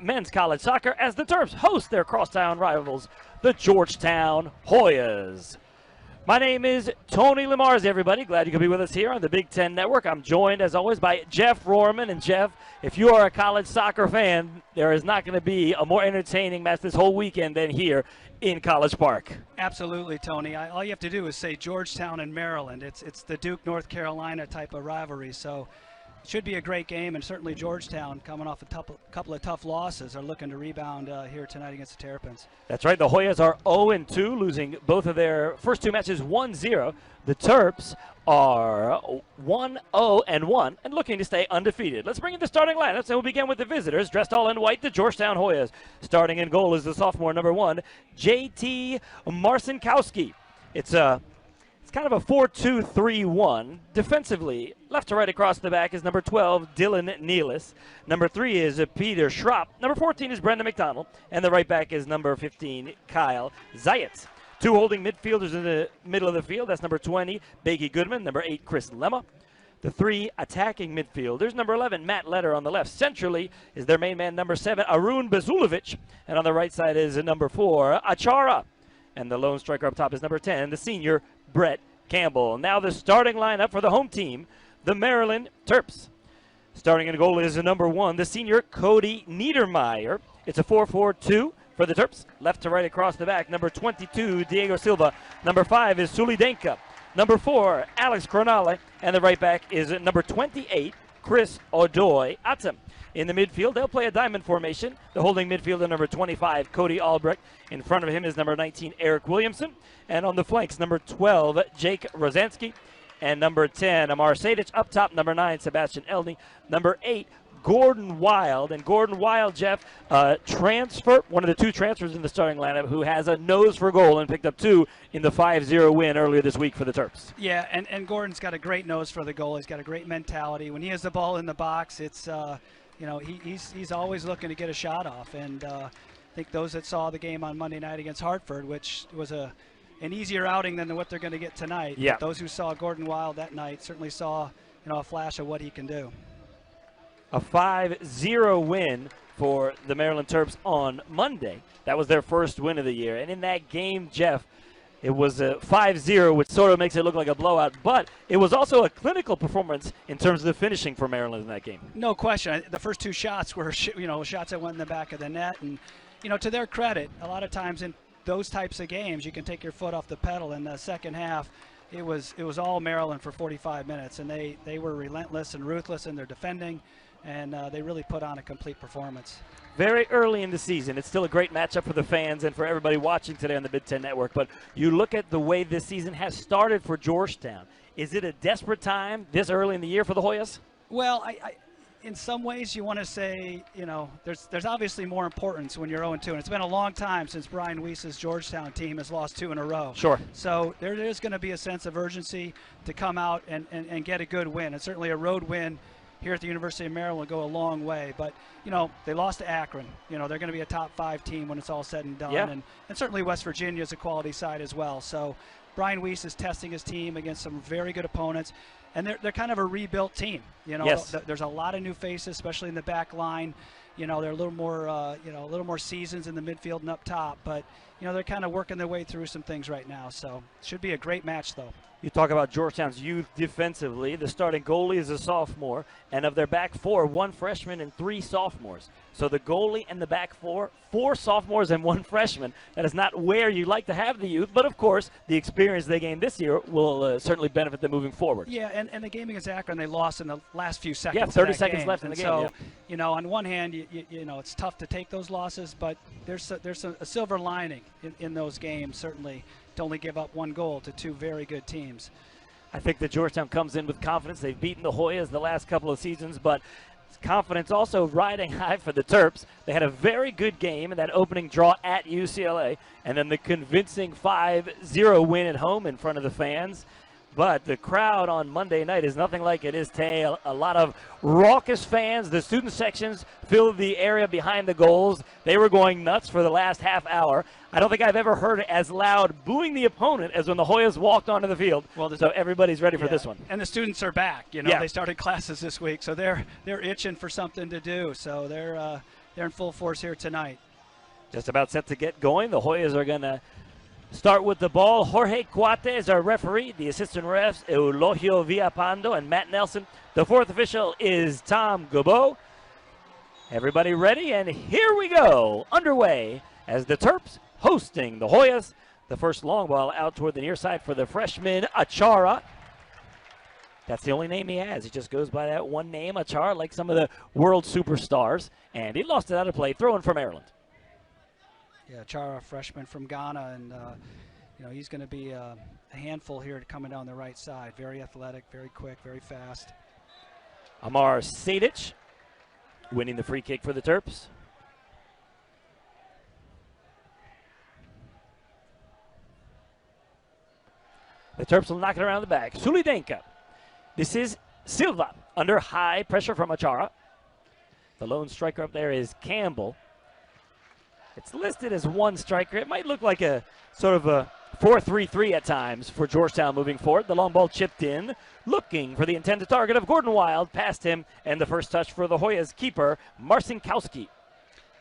men's college soccer as the Terps host their crosstown rivals, the Georgetown Hoyas. My name is Tony Lamarz, everybody. Glad you could be with us here on the Big Ten Network. I'm joined, as always, by Jeff Rohrman. And, Jeff, if you are a college soccer fan, there is not going to be a more entertaining match this whole weekend than here in College Park. Absolutely, Tony. All you have to do is say Georgetown and Maryland. It's the Duke, North Carolina type of rivalry. So it should be a great game, and certainly Georgetown, coming off a couple of tough losses, are looking to rebound here tonight against the Terrapins. That's right. The Hoyas are 0-2, losing both of their first two matches 1-0. The Terps are 1-0-1 and looking to stay undefeated. Let's bring in the starting lineup, and we'll begin with the visitors, dressed all in white, the Georgetown Hoyas. Starting in goal is the sophomore number 1, J.T. Marcinkowski. It's kind of a 4-2-3-1. Defensively, left to right across the back is number 12, Dylan Nealis. Number 3 is Peter Schrapp. Number 14 is Brendan McDonald. And the right back is number 15, Kyle Zayat. Two holding midfielders in the middle of the field. That's number 20, Becky Goodman. Number 8, Chris Lemma. The 3 attacking midfielders. Number 11, Matt Letter on the left. Centrally is their main man, number 7, Arun Bazulovic. And on the right side is number 4, Achara. And the lone striker up top is number 10, the senior, Brett Campbell. Now the starting lineup for the home team, the Maryland Terps. Starting in goal is number 1, the senior, Cody Niedermeyer. It's a 4-4-2 for the Terps. Left to right across the back, number 22, Diego Silva. Number 5 is Sulidenka. Number 4, Alex Cronale. And the right back is number 28, Chris Odoy Atem. In the midfield, they'll play a diamond formation. The holding midfielder, number 25, Cody Albrecht. In front of him is number 19, Eric Williamson. And on the flanks, number 12, Jake Rosansky. And number 10, Amar Sadic. Up top, number 9, Sebastian Elney. Number 8, Gordon Wild. And Gordon Wild, Jeff, one of the 2 transfers in the starting lineup, who has a nose for goal and picked up 2 in the 5-0 win earlier this week for the Terps. Yeah, and Gordon's got a great nose for the goal. He's got a great mentality. When he has the ball in the box, it's he's always looking to get a shot off. And I think those that saw the game on Monday night against Hartford, which was an easier outing than what they're going to get tonight. Yeah. But those who saw Gordon Wild that night certainly saw a flash of what he can do. A 5-0 win for the Maryland Terps on Monday. That was their first win of the year. And in that game, Jeff, it was a 5-0, which sort of makes it look like a blowout. But it was also a clinical performance in terms of the finishing for Maryland in that game. No question. The first 2 shots were, shots that went in the back of the net. And, to their credit, a lot of times in those types of games, you can take your foot off the pedal. In the second half, it was all Maryland for 45 minutes. And they were relentless and ruthless in their defending. And they really put on a complete performance. Very early in the season. It's still a great matchup for the fans and for everybody watching today on the Big Ten Network. But you look at the way this season has started for Georgetown. Is it a desperate time this early in the year for the Hoyas? Well, in some ways you want to say, there's obviously more importance when you're 0-2. And it's been a long time since Brian Weiss's Georgetown team has lost 2 in a row. Sure. So there is going to be a sense of urgency to come out and get a good win. And certainly a road win here at the University of Maryland will go a long way. But, they lost to Akron. They're going to be a top 5 team when it's all said and done. Yeah. And certainly West Virginia is a quality side as well. So Brian Weiss is testing his team against some very good opponents. And they're kind of a rebuilt team. Yes. There's a lot of new faces, especially in the back line. They're a little more seasons in the midfield and up top. But, they're kind of working their way through some things right now. So it should be a great match, though. You talk about Georgetown's youth defensively. The starting goalie is a sophomore, and of their back 4, 1 freshman and 3 sophomores. So the goalie and the back 4 sophomores and 1 freshman. That is not where you like to have the youth, but of course the experience they gained this year will certainly benefit them moving forward. Yeah, and the game against Akron, they lost in the last few seconds. Yeah, 30 of that seconds game. left in the game. So, yeah. On one hand, it's tough to take those losses, but there's a silver lining in those games, certainly, to only give up 1 goal to 2 very good teams. I think that Georgetown comes in with confidence. They've beaten the Hoyas the last couple of seasons, but confidence also riding high for the Terps. They had a very good game in that opening draw at UCLA, and then the convincing 5-0 win at home in front of the fans. But the crowd on Monday night is nothing like it is today. A lot of raucous fans. The student sections filled the area behind the goals. They were going nuts for the last half hour. I don't think I've ever heard as loud booing the opponent as when the Hoyas walked onto the field. Well, so everybody's ready for this one. And the students are back. They started classes this week, so they're itching for something to do. So they're they're in full force here tonight. Just about set to get going. The Hoyas are going to start with the ball. Jorge Cuate is our referee. The assistant refs, Eulogio Villapando and Matt Nelson. The fourth official is Tom Gobeau. Everybody ready? And here we go. Underway as the Terps hosting the Hoyas. The first long ball out toward the near side for the freshman, Achara. That's the only name he has. He just goes by that one name, Achara, like some of the world superstars. And he lost it out of play, throwing for Maryland. Yeah, Chara, freshman from Ghana, and he's going to be a handful here coming down the right side. Very athletic, very quick, very fast. Amar Sadic winning the free kick for the Terps. The Terps will knock it around the back. Sulidenka. This is Silva under high pressure from Achara. The lone striker up there is Campbell. It's listed as one striker. It might look like a sort of a 4-3-3 at times for Georgetown moving forward. The long ball chipped in, looking for the intended target of Gordon Wild, past him, and the first touch for the Hoyas keeper, Marcinkowski.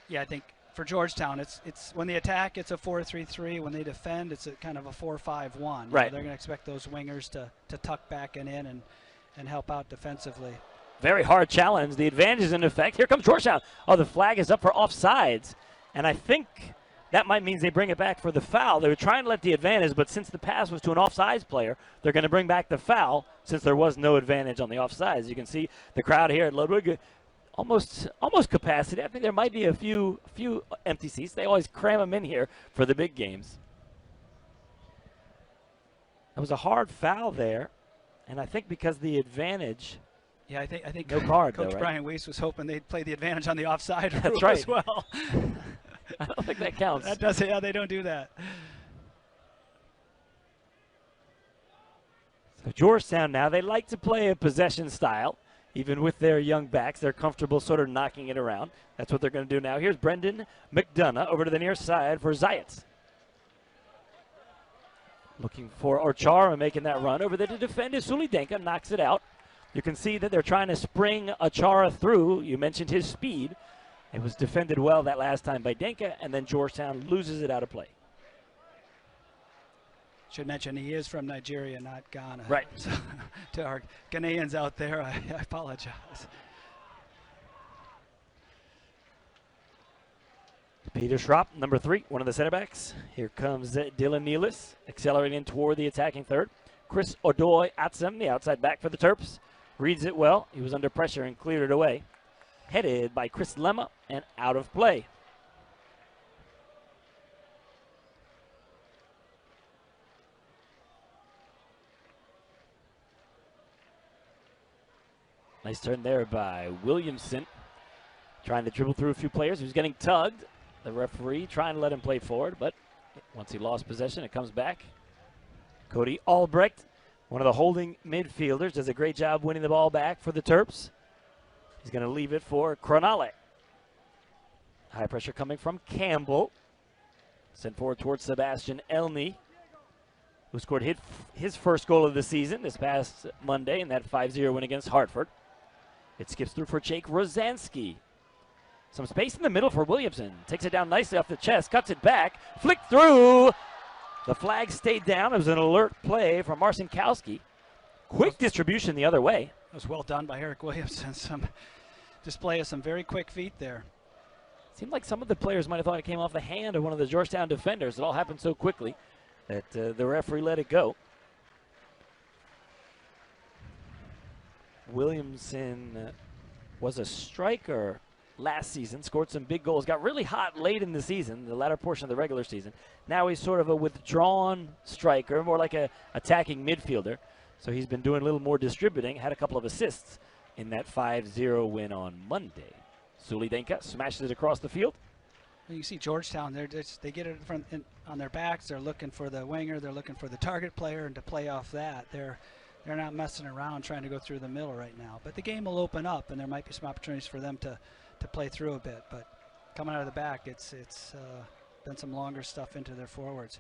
Yeah, I think for Georgetown, it's when they attack, it's a 4-3-3. When they defend, it's a kind of a 4-5-1. Right. They're going to expect those wingers to tuck back and in and help out defensively. Very hard challenge. The advantage is in effect. Here comes Georgetown. Oh, the flag is up for offsides. And I think that might mean they bring it back for the foul. They were trying to let the advantage, but since the pass was to an offsides player, they're going to bring back the foul since there was no advantage on the offsides. You can see the crowd here at Ludwig, almost capacity. I think there might be a few empty seats. They always cram them in here for the big games. It was a hard foul there, and I think because the advantage. Yeah, I think no card, Coach though, right? Brian Weiss was hoping they'd play the advantage on the offside rule That's right. as well. I don't think that counts. That does, yeah, they don't do that. So Georgetown now, they like to play a possession style. Even with their young backs, they're comfortable sort of knocking it around. That's what they're going to do now. Here's Brendan McDonough over to the near side for Zayats. Looking for Orchara making that run. Over there to defend is Sulidenka, knocks it out. You can see that they're trying to spring Achara through. You mentioned his speed. It was defended well that last time by Denka, and then Georgetown loses it out of play. Should mention he is from Nigeria, not Ghana. Right. So, to our Ghanaians out there, I apologize. Peter Schropp, number 3, one of the center backs. Here comes Dylan Nealis, accelerating toward the attacking third. Chris Odoy Atsem, the outside back for the Terps. Reads it well. He was under pressure and cleared it away. Headed by Chris Lemma and out of play. Nice turn there by Williamson. Trying to dribble through a few players. He was getting tugged. The referee trying to let him play forward, but once he lost possession, it comes back. Cody Albrecht, one of the holding midfielders, does a great job winning the ball back for the Terps. He's going to leave it for Cronale. High pressure coming from Campbell. Sent forward towards Sebastian Elney, who scored his first goal of the season this past Monday in that 5-0 win against Hartford. It skips through for Jake Rosansky. Some space in the middle for Williamson. Takes it down nicely off the chest, cuts it back, flicked through. The flag stayed down. It was an alert play from Marcinkowski. Quick distribution the other way. It was well done by Eric Williamson. Some display of some very quick feet there. Seemed like some of the players might have thought it came off the hand of one of the Georgetown defenders. It all happened so quickly that the referee let it go. Williamson was a striker last season, scored some big goals, got really hot late in the season, the latter portion of the regular season. Now he's sort of a withdrawn striker, more like a attacking midfielder. So he's been doing a little more distributing, had a couple of assists in that 5-0 win on Monday. Sulidenka smashes it across the field. You see Georgetown, they get it on their backs. They're looking for the winger. They're looking for the target player, and to play off that, they're not messing around trying to go through the middle right now. But the game will open up, and there might be some opportunities for them to play through a bit. But coming out of the back, it's been some longer stuff into their forwards.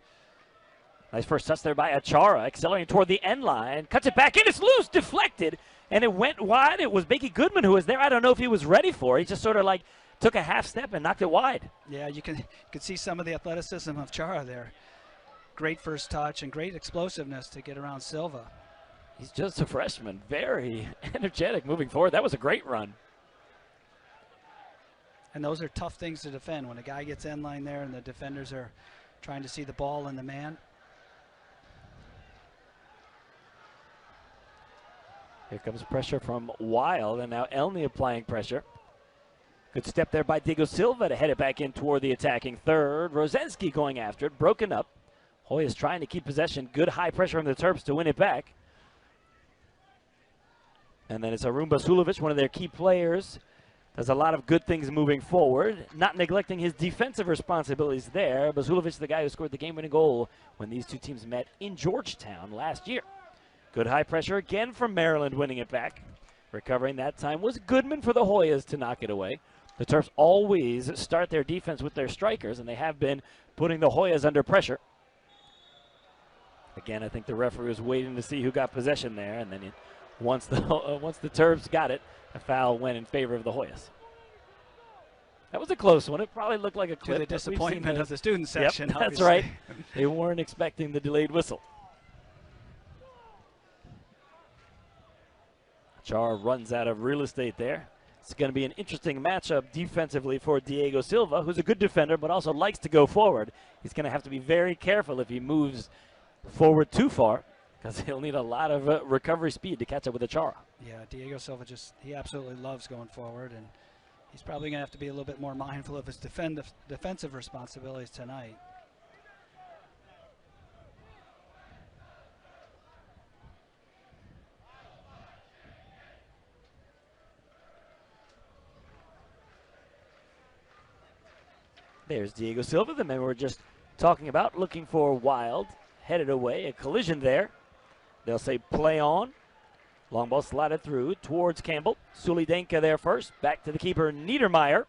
Nice first touch there by Achara, accelerating toward the end line. Cuts it back in, it's loose, deflected, and it went wide. It was Bakey Goodman who was there. I don't know if he was ready for it. He just sort of like took a half step and knocked it wide. Yeah, you can see some of the athleticism of Chara there. Great first touch and great explosiveness to get around Silva. He's just a freshman, very energetic moving forward. That was a great run. And those are tough things to defend when a guy gets end line there and the defenders are trying to see the ball and the man. Here comes pressure from Wild, and now Elney applying pressure. Good step there by Diego Silva to head it back in toward the attacking third. Rosensky going after it, broken up. Hoyas trying to keep possession. Good high pressure on the Terps to win it back. And then it's Arun Basulovic, one of their key players. Does a lot of good things moving forward, not neglecting his defensive responsibilities there. Basulovic, the guy who scored the game-winning goal when these two teams met in Georgetown last year. Good high pressure again from Maryland, winning it back. Recovering that time was Goodman for the Hoyas to knock it away. The Terps always start their defense with their strikers, and they have been putting the Hoyas under pressure. Again, I think the referee was waiting to see who got possession there, and then once the Terps got it, a foul went in favor of the Hoyas. That was a close one. It probably looked like a clip. To the disappointment of the student section. Yep, that's right. They weren't expecting the delayed whistle. Char runs out of real estate there. It's going to be an interesting matchup defensively for Diego Silva, who's a good defender but also likes to go forward. He's going to have to be very careful if he moves forward too far, because he'll need a lot of recovery speed to catch up with Achara. Yeah, Diego Silva he absolutely loves going forward, and he's probably going to have to be a little bit more mindful of his defensive responsibilities tonight. There's Diego Silva, the man we were just talking about, looking for Wild. Headed away, a collision there. They'll say play on. Long ball slotted through towards Campbell. Sulidenka there first. Back to the keeper, Niedermeyer.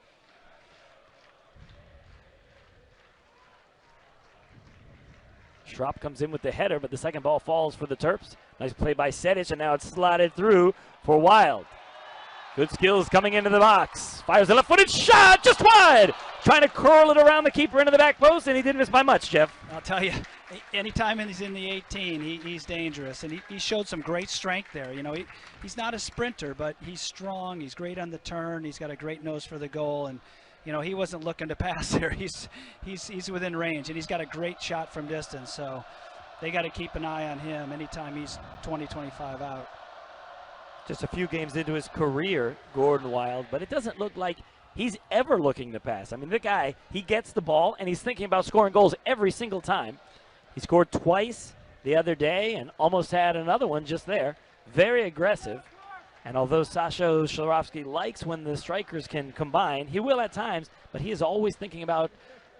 Schropp comes in with the header, but the second ball falls for the Terps. Nice play by Sedic, and now it's slotted through for Wild. Good skills coming into the box. Fires a left-footed shot, just wide. Trying to curl it around the keeper into the back post, and he didn't miss by much, Jeff. I'll tell you, anytime he's in the 18, he's dangerous, and he showed some great strength there. You know, he's not a sprinter, but he's strong. He's great on the turn. He's got a great nose for the goal, and you know he wasn't looking to pass there. He's within range, and he's got a great shot from distance. So they got to keep an eye on him anytime he's 20-25 out. Just a few games into his career, Gordon Wild, but it doesn't look like he's ever looking to pass. I mean, the guy, he gets the ball, and he's thinking about scoring goals every single time. He scored twice the other day and almost had another one just there. Very aggressive. And although Sasha Shalarovsky likes when the strikers can combine, he will at times, but he is always thinking about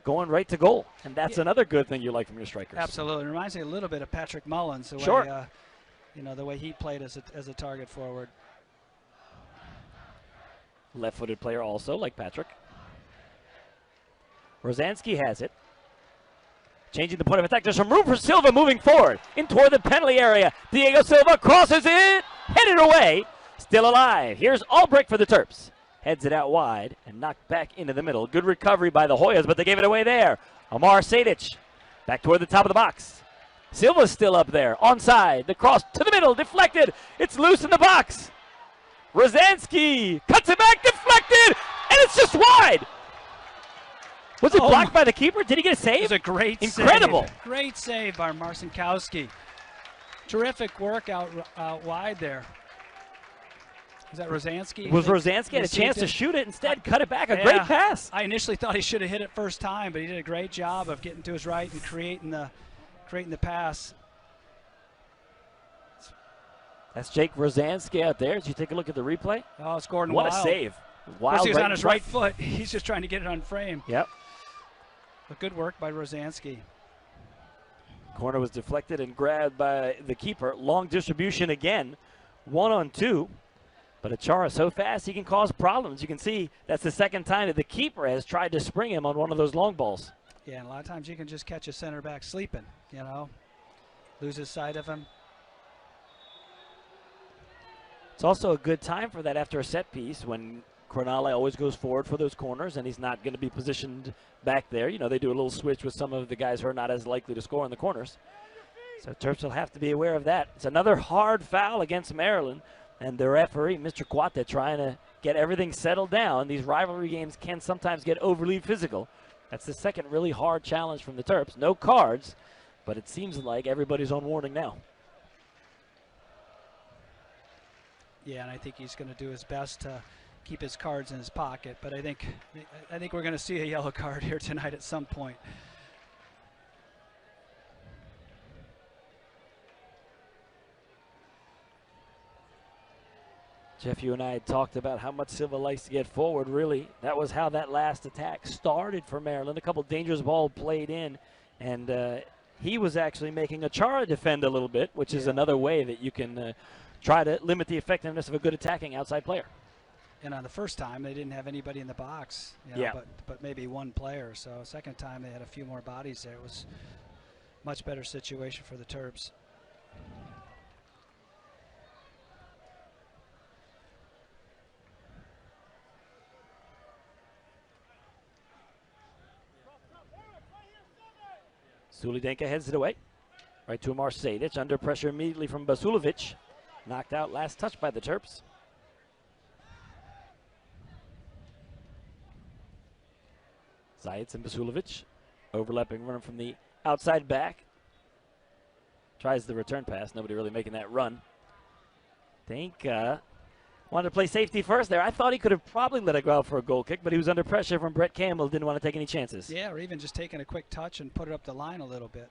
going right to goal. And that's another good thing you like from your strikers. Absolutely. It reminds me a little bit of Patrick Mullins, the sure. way, you know, the way he played as a target forward. Left-footed player also, like Patrick. Rosansky has it. Changing the point of attack. There's some room for Silva moving forward in toward the penalty area. Diego Silva crosses it, headed away, still alive. Here's Albrecht for the Terps. Heads it out wide and knocked back into the middle. Good recovery by the Hoyas, but they gave it away there. Amar Sadic back toward the top of the box. Silva's still up there, onside. The cross to the middle, deflected. It's loose in the box. Rosansky cuts it back, deflected, and it's just wide. Was it blocked by the keeper? Did he get a save? It was a great Incredible. save. Great save by Marcinkowski. Terrific work out wide there. Is that Rosansky? Was Rosansky had a chance to shoot it, instead cut it back. A great pass. I initially thought he should have hit it first time, but he did a great job of getting to his right and creating the pass. That's Jake Rosansky out there. As you take a look at the replay. Oh, it's Gordon What Wild. a save. Wild he was on his right foot. He's just trying to get it on frame. Yep. But good work by Rosansky. Corner was deflected and grabbed by the keeper. Long distribution again. 1-on-2. But Achara so fast he can cause problems. You can see that's the second time that the keeper has tried to spring him on one of those long balls. Yeah, and a lot of times you can just catch a center back sleeping, you know. Loses sight of him. It's also a good time for that after a set piece when Cronale always goes forward for those corners, and he's not going to be positioned back there. You know, they do a little switch with some of the guys who are not as likely to score in the corners. So Terps will have to be aware of that. It's another hard foul against Maryland, and the referee, Mr. Quate, trying to get everything settled down. These rivalry games can sometimes get overly physical. That's the second really hard challenge from the Terps. No cards, but it seems like everybody's on warning now. Yeah, and I think he's going to do his best to keep his cards in his pocket. But I think we're going to see a yellow card here tonight at some point. Jeff, you and I had talked about how much Silva likes to get forward. Really, that was how that last attack started for Maryland. A couple dangerous balls played in, and he was actually making Achara defend a little bit, which is another way that you can try to limit the effectiveness of a good attacking outside player. And on the first time, they didn't have anybody in the box, you know, but maybe one player. So second time, they had a few more bodies there. It was a much better situation for the Terps. Sulidenka heads it away. Right to Amar Sejdic. Under pressure immediately from Basulovic. Knocked out last touch by the Terps. Zajic and Basulovic. Overlapping run from the outside back. Tries the return pass. Nobody really making that run. Think wanted to play safety first there. I thought he could have probably let it go out for a goal kick, but he was under pressure from Brett Campbell. Didn't want to take any chances. Yeah, or even just taking a quick touch and put it up the line a little bit.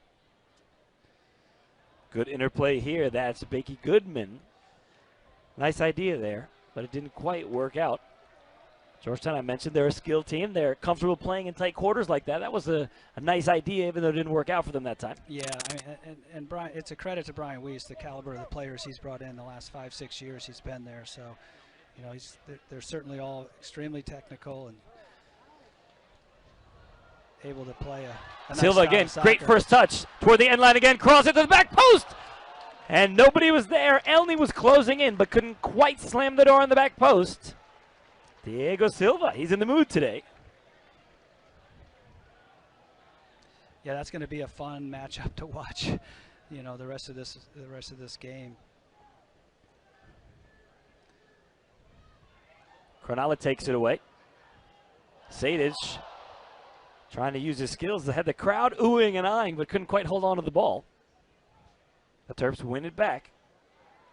Good interplay here. That's Bakey Goodman. Nice idea there, but it didn't quite work out. Georgetown, I mentioned, they're a skilled team. They're comfortable playing in tight quarters like that. That was a nice idea, even though it didn't work out for them that time. Yeah, I mean, and Brian, it's a credit to Brian Weiss, the caliber of the players he's brought in the last 5-6 years he's been there. So, you know, they're certainly all extremely technical and able to play a nice Silva again, style of great soccer. first touch. Toward the end line again, cross it to the back post. And nobody was there. Elney was closing in, but couldn't quite slam the door on the back post. Diego Silva, he's in the mood today. Yeah, that's going to be a fun matchup to watch. You know, the rest of this game. Cronale takes it away. Sejdic trying to use his skills. They had the crowd oohing and eyeing, but couldn't quite hold on to the ball. The Terps win it back.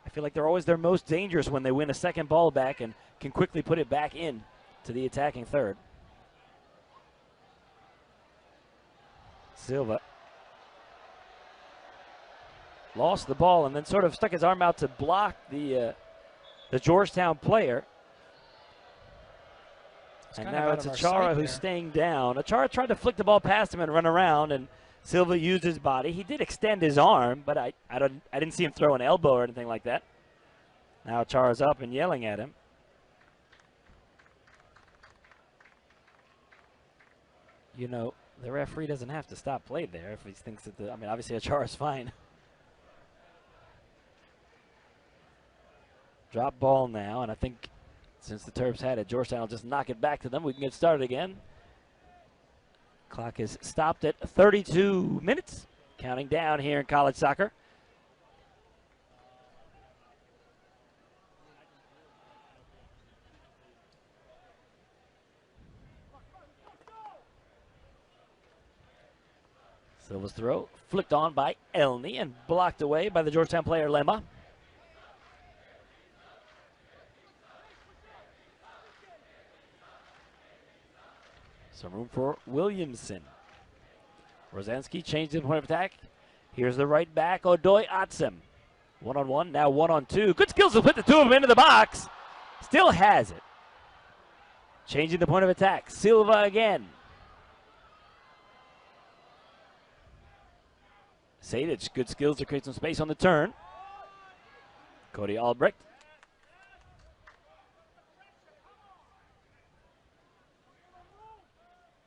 I feel like they're always their most dangerous when they win a second ball back and can quickly put it back in to the attacking third. Silva lost the ball and then sort of stuck his arm out to block the Georgetown player. And now it's Achara who's staying down. Achara tried to flick the ball past him and run around, and Silva used his body. He did extend his arm, but I didn't see him throw an elbow or anything like that. Now Achara's up and yelling at him. You know, the referee doesn't have to stop play there if he thinks that I mean, obviously Achara's fine. Drop ball now, and I think since the Terps had it, Georgetown will just knock it back to them. We can get started again. Clock is stopped at 32 minutes. Counting down here in college soccer. Silva's throw flicked on by Elney and blocked away by the Georgetown player Lemma. Some room for Williamson. Rosansky changed the point of attack. Here's the right back, Odoy Atsem. One-on-one, now one-on-two. Good skills to put the two of them into the box. Still has it. Changing the point of attack. Silva again. Sejdic, good skills to create some space on the turn. Cody Albrecht.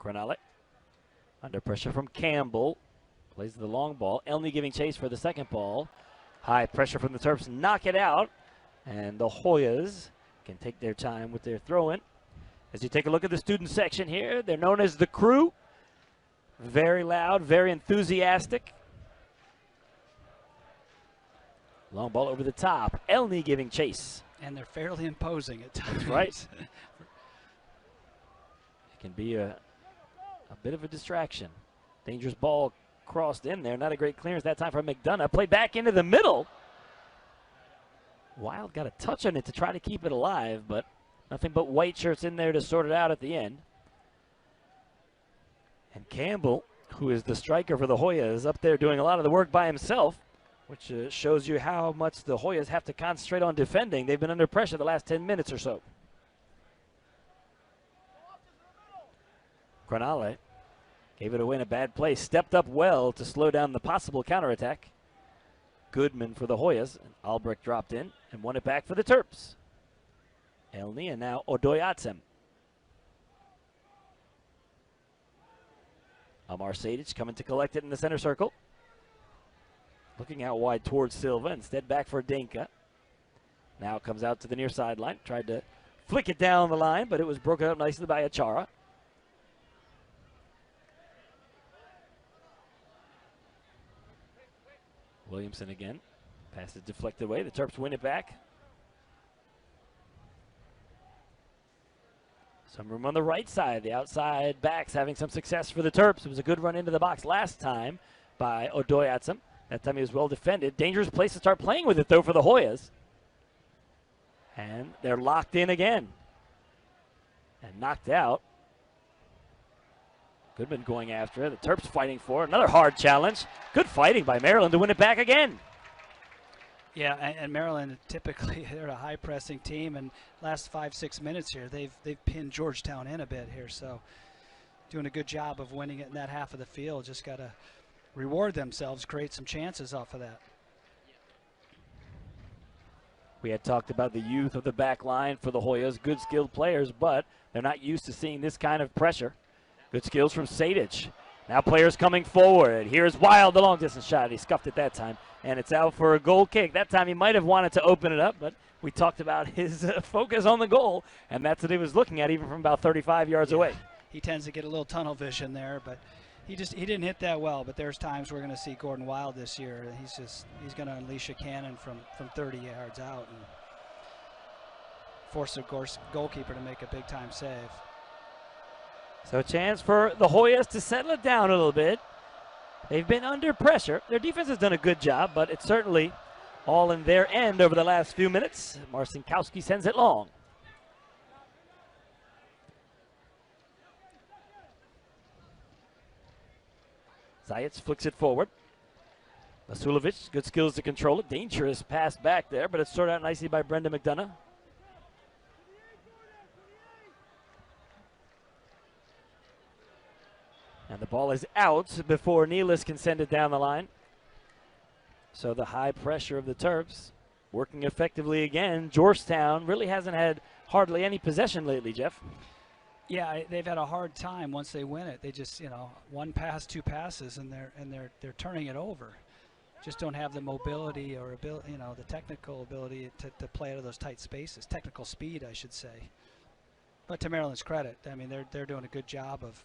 Cronale. Under pressure from Campbell. Plays the long ball. Elney giving chase for the second ball. High pressure from the Terps. Knock it out. And the Hoyas can take their time with their throw-in. As you take a look at the student section here, they're known as the Crew. Very loud, very enthusiastic. Long ball over the top. Elney giving chase. And they're fairly imposing at times. That's right. It can be a bit of a distraction. Dangerous ball crossed in there. Not a great clearance that time from McDonough. Played back into the middle. Wild got a touch on it to try to keep it alive, but nothing but white shirts in there to sort it out at the end. And Campbell, who is the striker for the Hoyas, is up there doing a lot of the work by himself, which shows you how much the Hoyas have to concentrate on defending. They've been under pressure the last 10 minutes or so. Granale gave it away in a bad place. Stepped up well to slow down the possible counterattack. Goodman for the Hoyas. And Albrecht dropped in and won it back for the Terps. Elney and now Odoyatsem. Amar Sadic coming to collect it in the center circle. Looking out wide towards Silva. Instead back for Dinka. Now comes out to the near sideline. Tried to flick it down the line, but it was broken up nicely by Achara. Williamson again. Pass is deflected away. The Terps win it back. Some room on the right side. The outside backs having some success for the Terps. It was a good run into the box last time by Odoyatsem. That time he was well defended. Dangerous place to start playing with it, though, for the Hoyas. And they're locked in again. And knocked out. Goodman going after it. The Terps fighting for it. Another hard challenge. Good fighting by Maryland to win it back again. Yeah, and Maryland typically they're a high-pressing team, and last 5-6 minutes here they've pinned Georgetown in a bit here, so doing a good job of winning it in that half of the field. Just got to reward themselves, create some chances off of that. We had talked about the youth of the back line for the Hoyas, good skilled players, but they're not used to seeing this kind of pressure. Good skills from Sadic. Now players coming forward. Here's Wild, the long distance shot. He scuffed it that time, and it's out for a goal kick. That time he might have wanted to open it up, but we talked about his focus on the goal, and that's what he was looking at even from about 35 yards away. He tends to get a little tunnel vision there, but he didn't hit that well. But there's times we're going to see Gordon Wild this year. He's going to unleash a cannon from 30 yards out and force the goalkeeper to make a big time save. So a chance for the Hoyas to settle it down a little bit. They've been under pressure. Their defense has done a good job, but it's certainly all in their end over the last few minutes. Marcinkowski sends it long. Zayats flicks it forward. Vasulovic, good skills to control it. Dangerous pass back there, but it's sorted out nicely by Brendan McDonough. And the ball is out before Nealis can send it down the line. So the high pressure of the Terps working effectively again. Georgetown really hasn't had hardly any possession lately, Jeff. Yeah, they've had a hard time once they win it. They just, one pass, two passes, and they're turning it over. Just don't have the mobility or ability, the technical ability to play out of those tight spaces. Technical speed, I should say. But to Maryland's credit, I mean, they're doing a good job of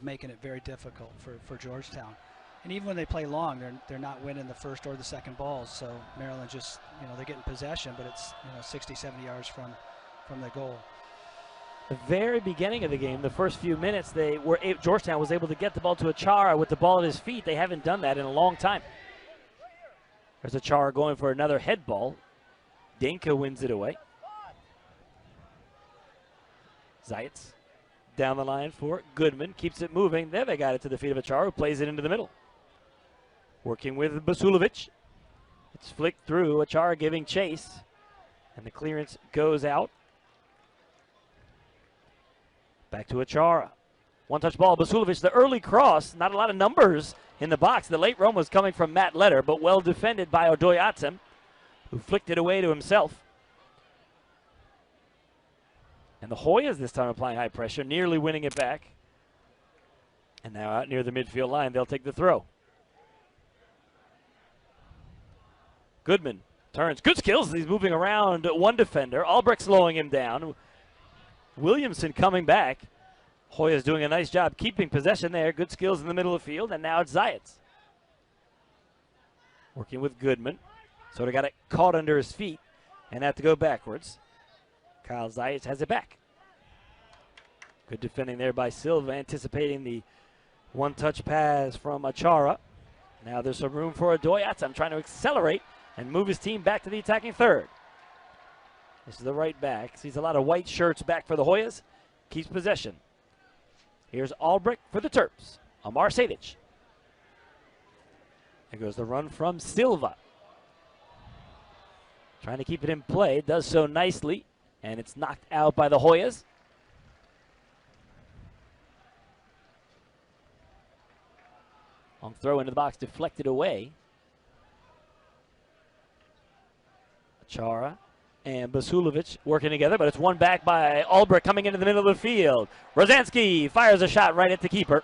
making it very difficult for Georgetown. And even when they play long, they're not winning the first or the second balls. So Maryland just, they're getting possession, but it's 60, 70 yards from the goal. The very beginning of the game, the first few minutes, Georgetown was able to get the ball to Achara with the ball at his feet. They haven't done that in a long time. There's Achara going for another head ball. Dinka wins it away. Zayats down the line for Goodman, keeps it moving. There they got it to the feet of Achara, who plays it into the middle. Working with Vasulovic. It's flicked through, Achara giving chase, and the clearance goes out. Back to Achara. One-touch ball, Vasulovic, the early cross, not a lot of numbers in the box. The late run was coming from Matt Letter, but well defended by Odoyatsem, who flicked it away to himself. And the Hoyas this time applying high pressure, nearly winning it back. And now out near the midfield line, they'll take the throw. Goodman turns, good skills. He's moving around one defender. Albrecht slowing him down. Williamson coming back. Hoya's doing a nice job keeping possession there. Good skills in the middle of the field, and now it's Zayats. Working with Goodman. Sort of got it caught under his feet and had to go backwards. Kyle Zayats has it back. Good defending there by Silva, anticipating the one-touch pass from Achara. Now there's some room for Adoyatsam trying to accelerate and move his team back to the attacking third. This is the right back. Sees a lot of white shirts back for the Hoyas. Keeps possession. Here's Albrecht for the Terps. Amar Sadic. There goes the run from Silva. Trying to keep it in play. Does so nicely. And it's knocked out by the Hoyas. Long throw into the box, deflected away. Achara and Basulovic working together, but it's won back by Albrecht coming into the middle of the field. Rosansky fires a shot right at the keeper.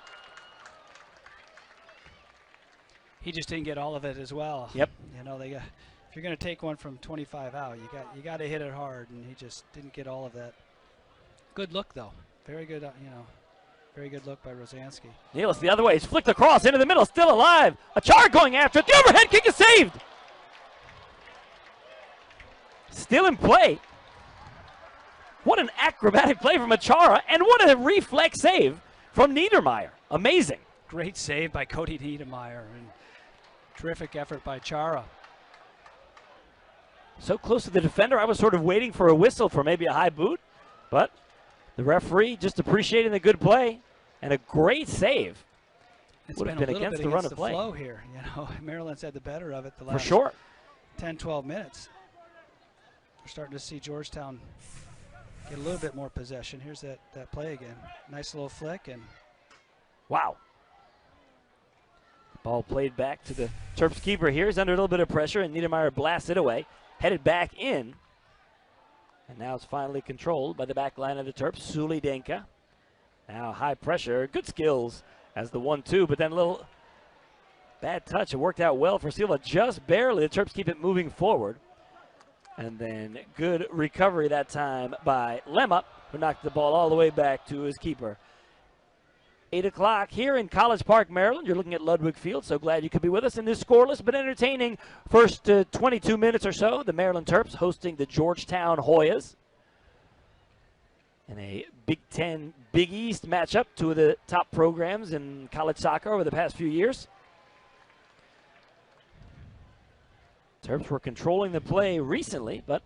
He just didn't get all of it as well. Yep. You know, if you're going to take one from 25 out, you got to hit it hard, and he just didn't get all of that. Good look though. Very good, very good look by Rosansky. Nealis the other way. He's flicked across into the middle, still alive. Achara going after it. The overhead kick is saved. Still in play. What an acrobatic play from Achara, and what a reflex save from Niedermeyer. Amazing. Great save by Cody Niedermeyer, and terrific effort by Chara. So close to the defender, I was sort of waiting for a whistle for maybe a high boot, but the referee just appreciating the good play and a great save. It's would have been been a little against bit the run against of the play. flow here. You know, Maryland's had the better of it the For last sure. 10, 12 minutes. We're starting to see Georgetown get a little bit more possession. Here's that play again. Nice little flick, and wow. Ball played back to the Terps keeper here. He's under a little bit of pressure, and Niedermeyer blasts it away. Headed back in. And now it's finally controlled by the back line of the Terps, Suli Denka. Now high pressure, good skills as the 1-2, but then a little bad touch. It worked out well for Silva, just barely. The Terps keep it moving forward. And then good recovery that time by Lemma, who knocked the ball all the way back to his keeper. 8 o'clock here in College Park, Maryland. You're looking at Ludwig Field. So glad you could be with us in this scoreless but entertaining first 22 minutes or so. The Maryland Terps hosting the Georgetown Hoyas in a Big Ten, Big East matchup, two of the top programs in college soccer over the past few years. Terps were controlling the play recently, but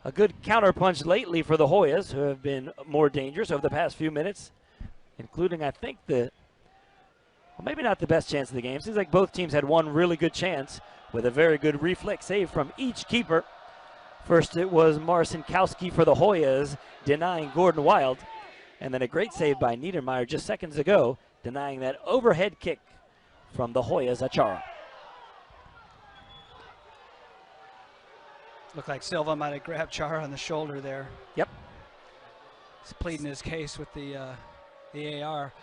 a good counterpunch lately for the Hoyas, who have been more dangerous over the past few minutes, including, I think, well, maybe not the best chance of the game. Seems like both teams had one really good chance with a very good reflex save from each keeper. First, it was Marcinkowski for the Hoyas, denying Gordon Wild, and then a great save by Niedermeyer just seconds ago, denying that overhead kick from the Hoyas' Achara. looked like Silva might have grabbed Chara on the shoulder there. Yep. He's pleading his case with the AR.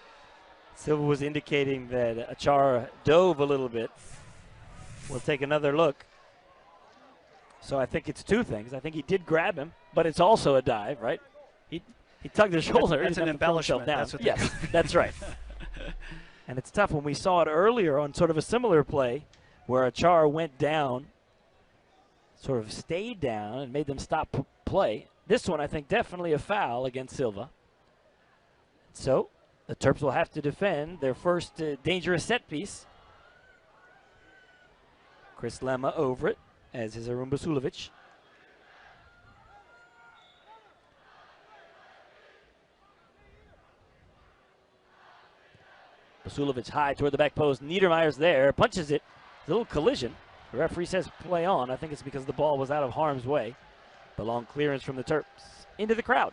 Silva was indicating that Achara dove a little bit. We'll take another look. So I think it's two things. I think he did grab him, but it's also a dive, right? He tugged his shoulder. That's an embellishment. Down. That's what yes, that's right. And it's tough when we saw it earlier on sort of a similar play where Achara went down, sort of stayed down and made them stop play. This one, I think, definitely a foul against Silva. So the Terps will have to defend their first dangerous set piece. Chris Lemma over it, as is Arun Basulovic. Basulovic high toward the back post. Niedermeyer's there, punches it. It's a little collision. The referee says play on. I think it's because the ball was out of harm's way. The long clearance from the Terps into the crowd.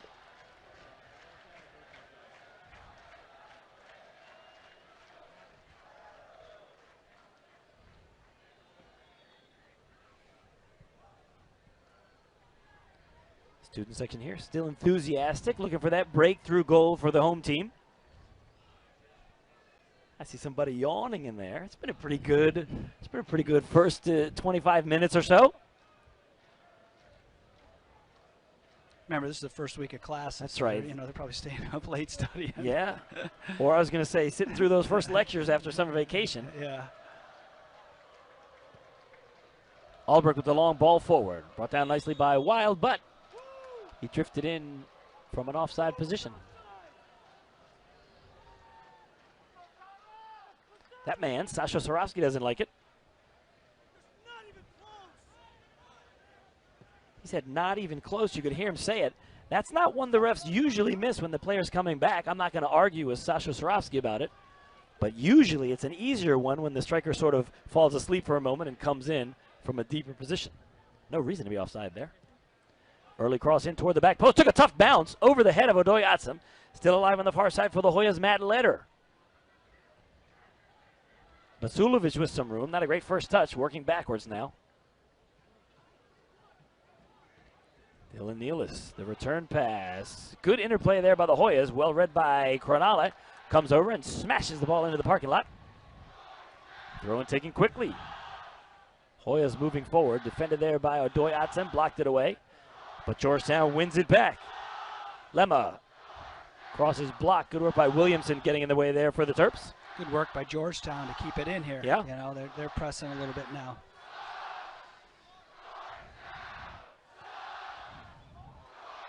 Student section here, still enthusiastic, looking for that breakthrough goal for the home team. I see somebody yawning in there. It's been a pretty good first 25 minutes or so. Remember, this is the first week of class. That's right. You know, they're probably staying up late studying. Yeah. Or I was going to say, sitting through those first lectures after summer vacation. Yeah. Albrecht with the long ball forward. Brought down nicely by Wild, but he drifted in from an offside position. That man, Sasha Sorovsky, doesn't like it. He said, not even close. You could hear him say it. That's not one the refs usually miss when the player's coming back. I'm not going to argue with Sasha Sorovsky about it. But usually it's an easier one when the striker sort of falls asleep for a moment and comes in from a deeper position. No reason to be offside there. Early cross in toward the back post. Took a tough bounce over the head of Odoy Atsam. Still alive on the far side for the Hoyas, Matt Leder. Basulovic with some room. Not a great first touch. Working backwards now. Dylan Nealis, the return pass. Good interplay there by the Hoyas. Well read by Cronale. Comes over and smashes the ball into the parking lot. Throw and taken quickly. Hoyas moving forward. Defended there by Odoy Atsam. Blocked it away. But Georgetown wins it back. Lemma crosses block. Good work by Williamson getting in the way there for the Terps. Good work by Georgetown to keep it in here. Yeah. You know, they're pressing a little bit now.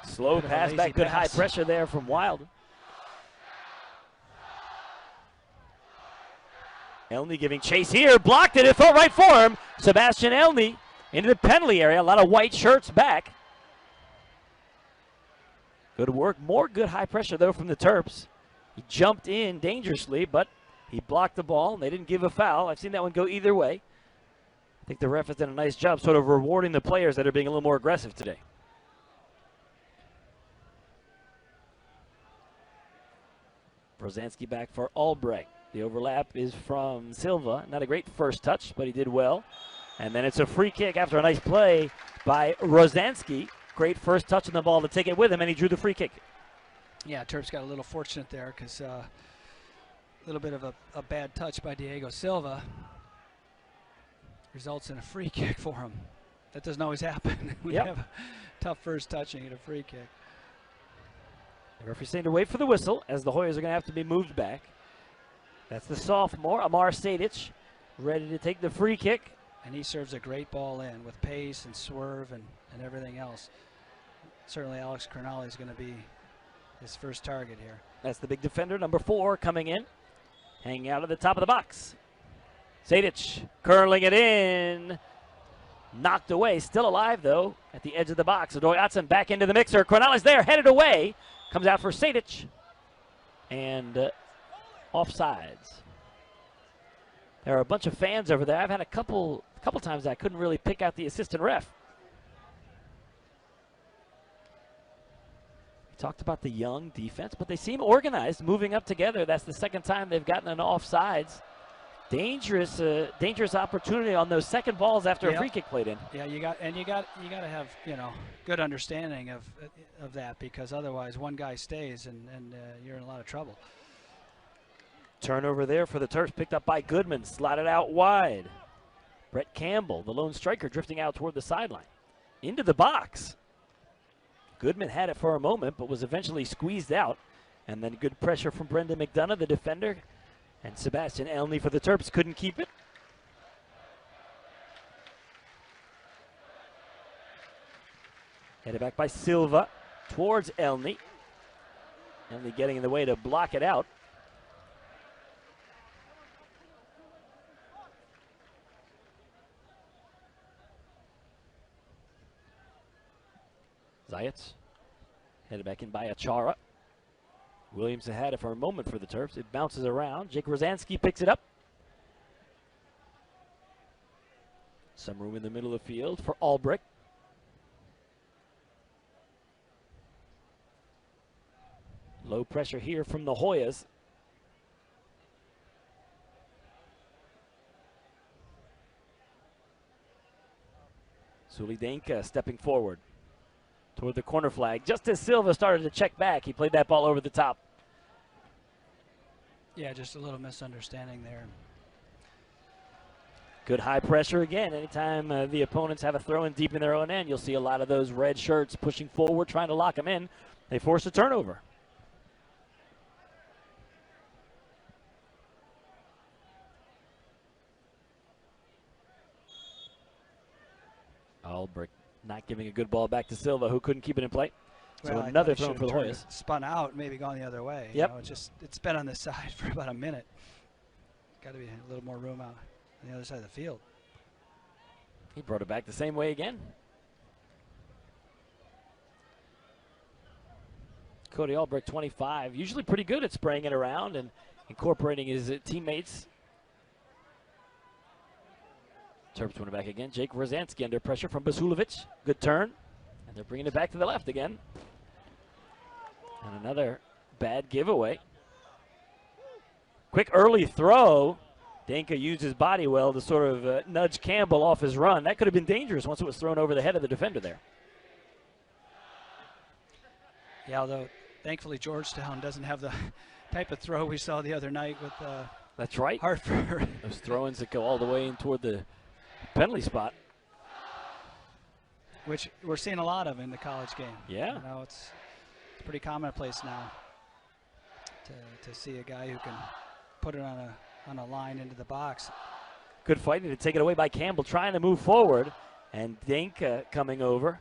Slow pass back. Good high pressure there from Wild. Elney giving chase here. Blocked it. It fell right for him. Sebastian Elney into the penalty area. A lot of white shirts back. Good work. More good high pressure, though, from the Terps. He jumped in dangerously, but he blocked the ball, and they didn't give a foul. I've seen that one go either way. I think the ref has done a nice job sort of rewarding the players that are being a little more aggressive today. Brzezinski back for Albrecht. The overlap is from Silva. Not a great first touch, but he did well. And then it's a free kick after a nice play by Brzezinski. Great first touch on the ball to take it with him, and he drew the free kick. Yeah, Terps got a little fortunate there because a little bit of a bad touch by Diego Silva results in a free kick for him. That doesn't always happen. We have a tough first touch and get a free kick. The referee saying to wait for the whistle as the Hoyas are going to have to be moved back. That's the sophomore, Amar Sadic, ready to take the free kick. And he serves a great ball in with pace and swerve and everything else. Certainly Alex Cronale is going to be his first target here. That's the big defender, number 4, coming in. Hanging out at the top of the box. Sadic curling it in. Knocked away, still alive though, at the edge of the box. Odoy Atsam back into the mixer. Cronale's there, headed away. Comes out for Sadic. And offsides. There are a bunch of fans over there. I've had a couple times I couldn't really pick out the assistant ref. We talked about the young defense, but they seem organized, moving up together. That's the second time they've gotten an offsides. Dangerous opportunity on those second balls after a free kick played in. Yeah, you got to have good understanding of that, because otherwise one guy stays and you're in a lot of trouble. Turnover there for the Terps, picked up by Goodman, slotted out wide. Brett Campbell, the lone striker, drifting out toward the sideline. Into the box. Goodman had it for a moment, but was eventually squeezed out. And then good pressure from Brendan McDonough, the defender. And Sebastian Elney for the Terps couldn't keep it. Headed back by Silva towards Elney. Elney getting in the way to block it out. Zayats headed back in by Achara. Williamson had it for a moment for the Terps. It bounces around. Jake Rosansky picks it up. Some room in the middle of the field for Albrecht. Low pressure here from the Hoyas. Sulidenka stepping forward toward the corner flag. Just as Silva started to check back, he played that ball over the top. Yeah, just a little misunderstanding there. Good high pressure again. Anytime the opponents have a throw in deep in their own end, you'll see a lot of those red shirts pushing forward, trying to lock them in. They force a turnover. Albrecht not giving a good ball back to Silva, who couldn't keep it in play. So well, another throw for the Hoyas. Spun out, maybe gone the other way. Yep. You know, it's been on this side for about a minute. Got to be a little more room out on the other side of the field. He brought it back the same way again. Cody Albrecht, 25, usually pretty good at spraying it around and incorporating his teammates. Terps win it back again. Jake Rosansky under pressure from Basulovic. Good turn. And they're bringing it back to the left again. And another bad giveaway. Quick early throw. Danka used his body well to sort of nudge Campbell off his run. That could have been dangerous once it was thrown over the head of the defender there. Yeah, although thankfully Georgetown doesn't have the type of throw we saw the other night with that's right. Hartford. Those throw-ins that go all the way in toward the penalty spot. Which we're seeing a lot of in the college game. Yeah. You know, it's pretty commonplace now to see a guy who can put it on a line into the box. Good fighting to take it away by Campbell, trying to move forward. And Danka coming over.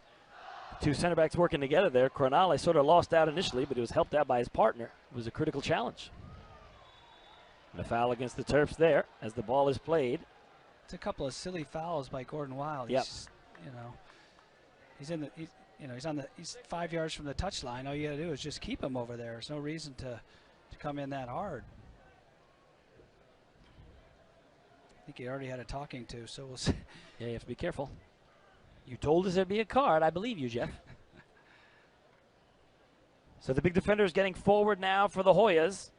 Two center backs working together there. Cronale sort of lost out initially, but he was helped out by his partner. It was a critical challenge. And a foul against the Terps there as the ball is played. It's a couple of silly fouls by Gordon Wild. Yep. You know, he's 5 yards from the touchline. All you got to do is just keep him over there. There's no reason to come in that hard. I think he already had a talking to, so we'll see. Yeah, you have to be careful. You told us there'd be a card. I believe you, Jeff. So the big defenders getting forward now for the Hoyas.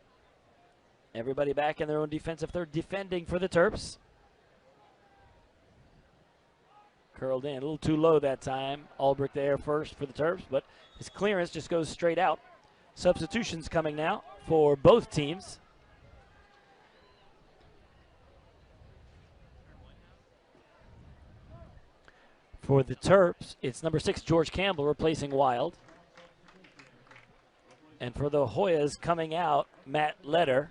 Everybody back in their own defensive third, defending for the Terps. Curled in, a little too low that time. Albrecht there first for the Terps, but his clearance just goes straight out. Substitutions coming now for both teams. For the Terps, it's number 6, George Campbell, replacing Wild. And for the Hoyas, coming out, Matt Letter.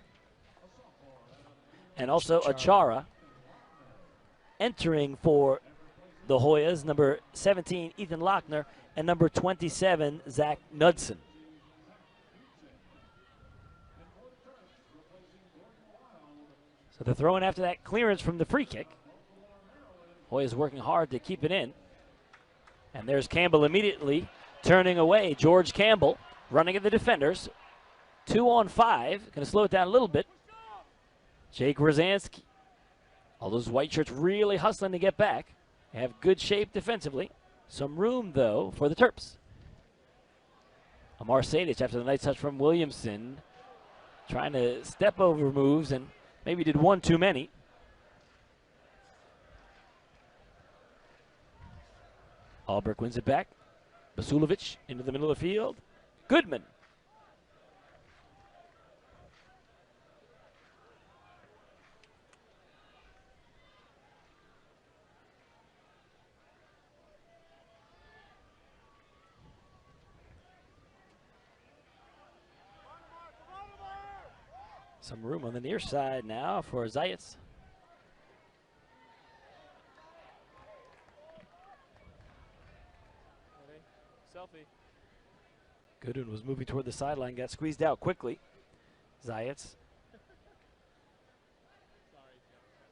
And also Achara. Entering for the Hoyas, number 17, Ethan Lochner, and number 27, Zach Knudsen. So they're throwing after that clearance from the free kick. Hoyas working hard to keep it in. And there's Campbell immediately turning away. George Campbell running at the defenders. 2 on 5. Going to slow it down a little bit. Jake Rosansky. All those white shirts really hustling to get back. They have good shape defensively. Some room, though, for the Terps. Amar Sadic, after the nice touch from Williamson, trying to step over moves and maybe did one too many. Albrecht wins it back. Basulovic into the middle of the field. Goodman. Some room on the near side now for Zayats. Selfie. Goodwin was moving toward the sideline, got squeezed out quickly. Zayats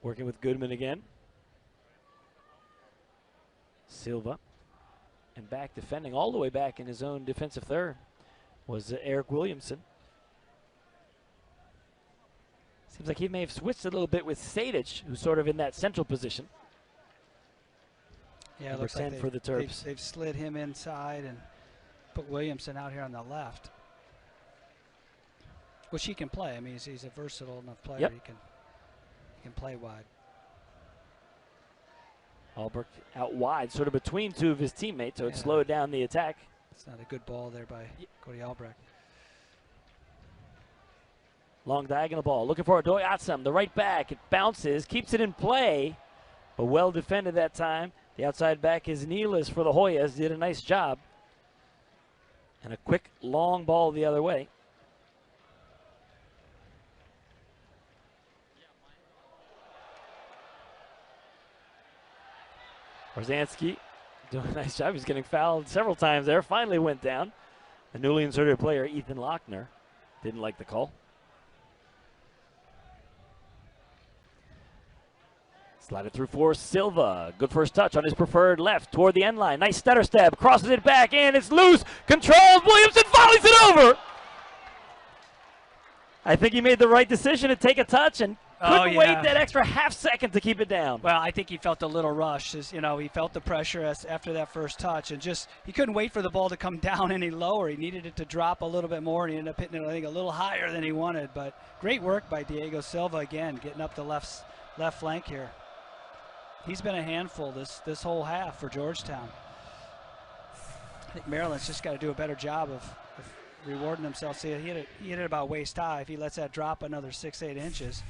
working with Goodman again. Silva. And back defending all the way back in his own defensive third was Eric Williamson. Seems like he may have switched a little bit with Sadic, who's sort of in that central position. Yeah, Number it looks 10 like for the Terps. They've slid him inside and put Williamson out here on the left, which he can play. I mean, he's a versatile enough player. Yep. He can play wide. Albrecht out wide, sort of between two of his teammates, so it Yeah. slowed down the attack. It's not a good ball there by Cody Albrecht. Long diagonal ball, looking for Adoy Atsam, the right back. It bounces, keeps it in play. but well defended that time. The outside back is Neelis for the Hoyas. Did a nice job. And a quick, long ball the other way. Orzanski doing a nice job. He's getting fouled several times there. Finally went down. The newly inserted player, Ethan Lochner, didn't like the call. Slided through for Silva. Good first touch on his preferred left toward the end line. Nice stutter step. Crosses it back and it's loose. Controlled. Williamson volleys it over. I think he made the right decision to take a touch and couldn't wait that extra half second to keep it down. Well, I think he felt a little rush. You know, he felt the pressure after that first touch, and just he couldn't wait for the ball to come down any lower. He needed it to drop a little bit more, and he ended up hitting it, I think, a little higher than he wanted. But great work by Diego Silva again, getting up the left flank here. He's been a handful this whole half for Georgetown. I think Maryland's just got to do a better job of rewarding themselves. See, he hit it about waist high. If he lets that drop another 6-8 inches.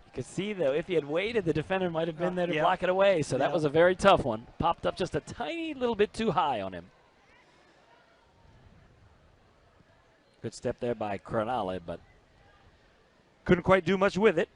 You could see, though, if he had waited, the defender might have been there to block it away. So that was a very tough one. Popped up just a tiny little bit too high on him. Good step there by Cronale, but couldn't quite do much with it.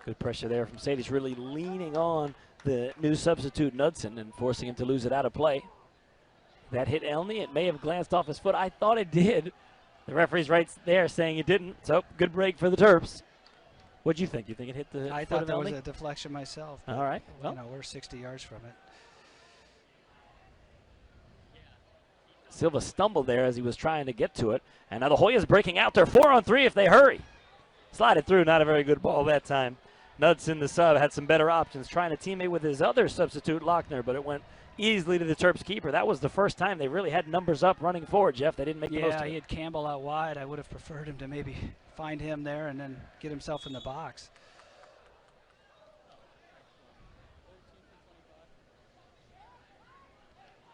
Good pressure there from Sadich, really leaning on the new substitute Knudsen and forcing him to lose it out of play. That hit Elney. It may have glanced off his foot. I thought it did. The referee's right there saying it didn't. So good break for the Terps. What'd you think? You think it hit the I foot thought that was Elney? a deflection myself. All right. Well, you know, we're 60 yards from it. Silva stumbled there as he was trying to get to it. And now the Hoyas breaking out. They're 4-on-3 if they hurry. Slided through. Not a very good ball that time. Knudsen, the sub, had some better options, trying to teammate with his other substitute, Lochner, but it went easily to the Terps keeper. That was the first time they really had numbers up running forward, Jeff. They didn't make the most of it. Yeah, he had Campbell out wide. I would have preferred him to maybe find him there and then get himself in the box.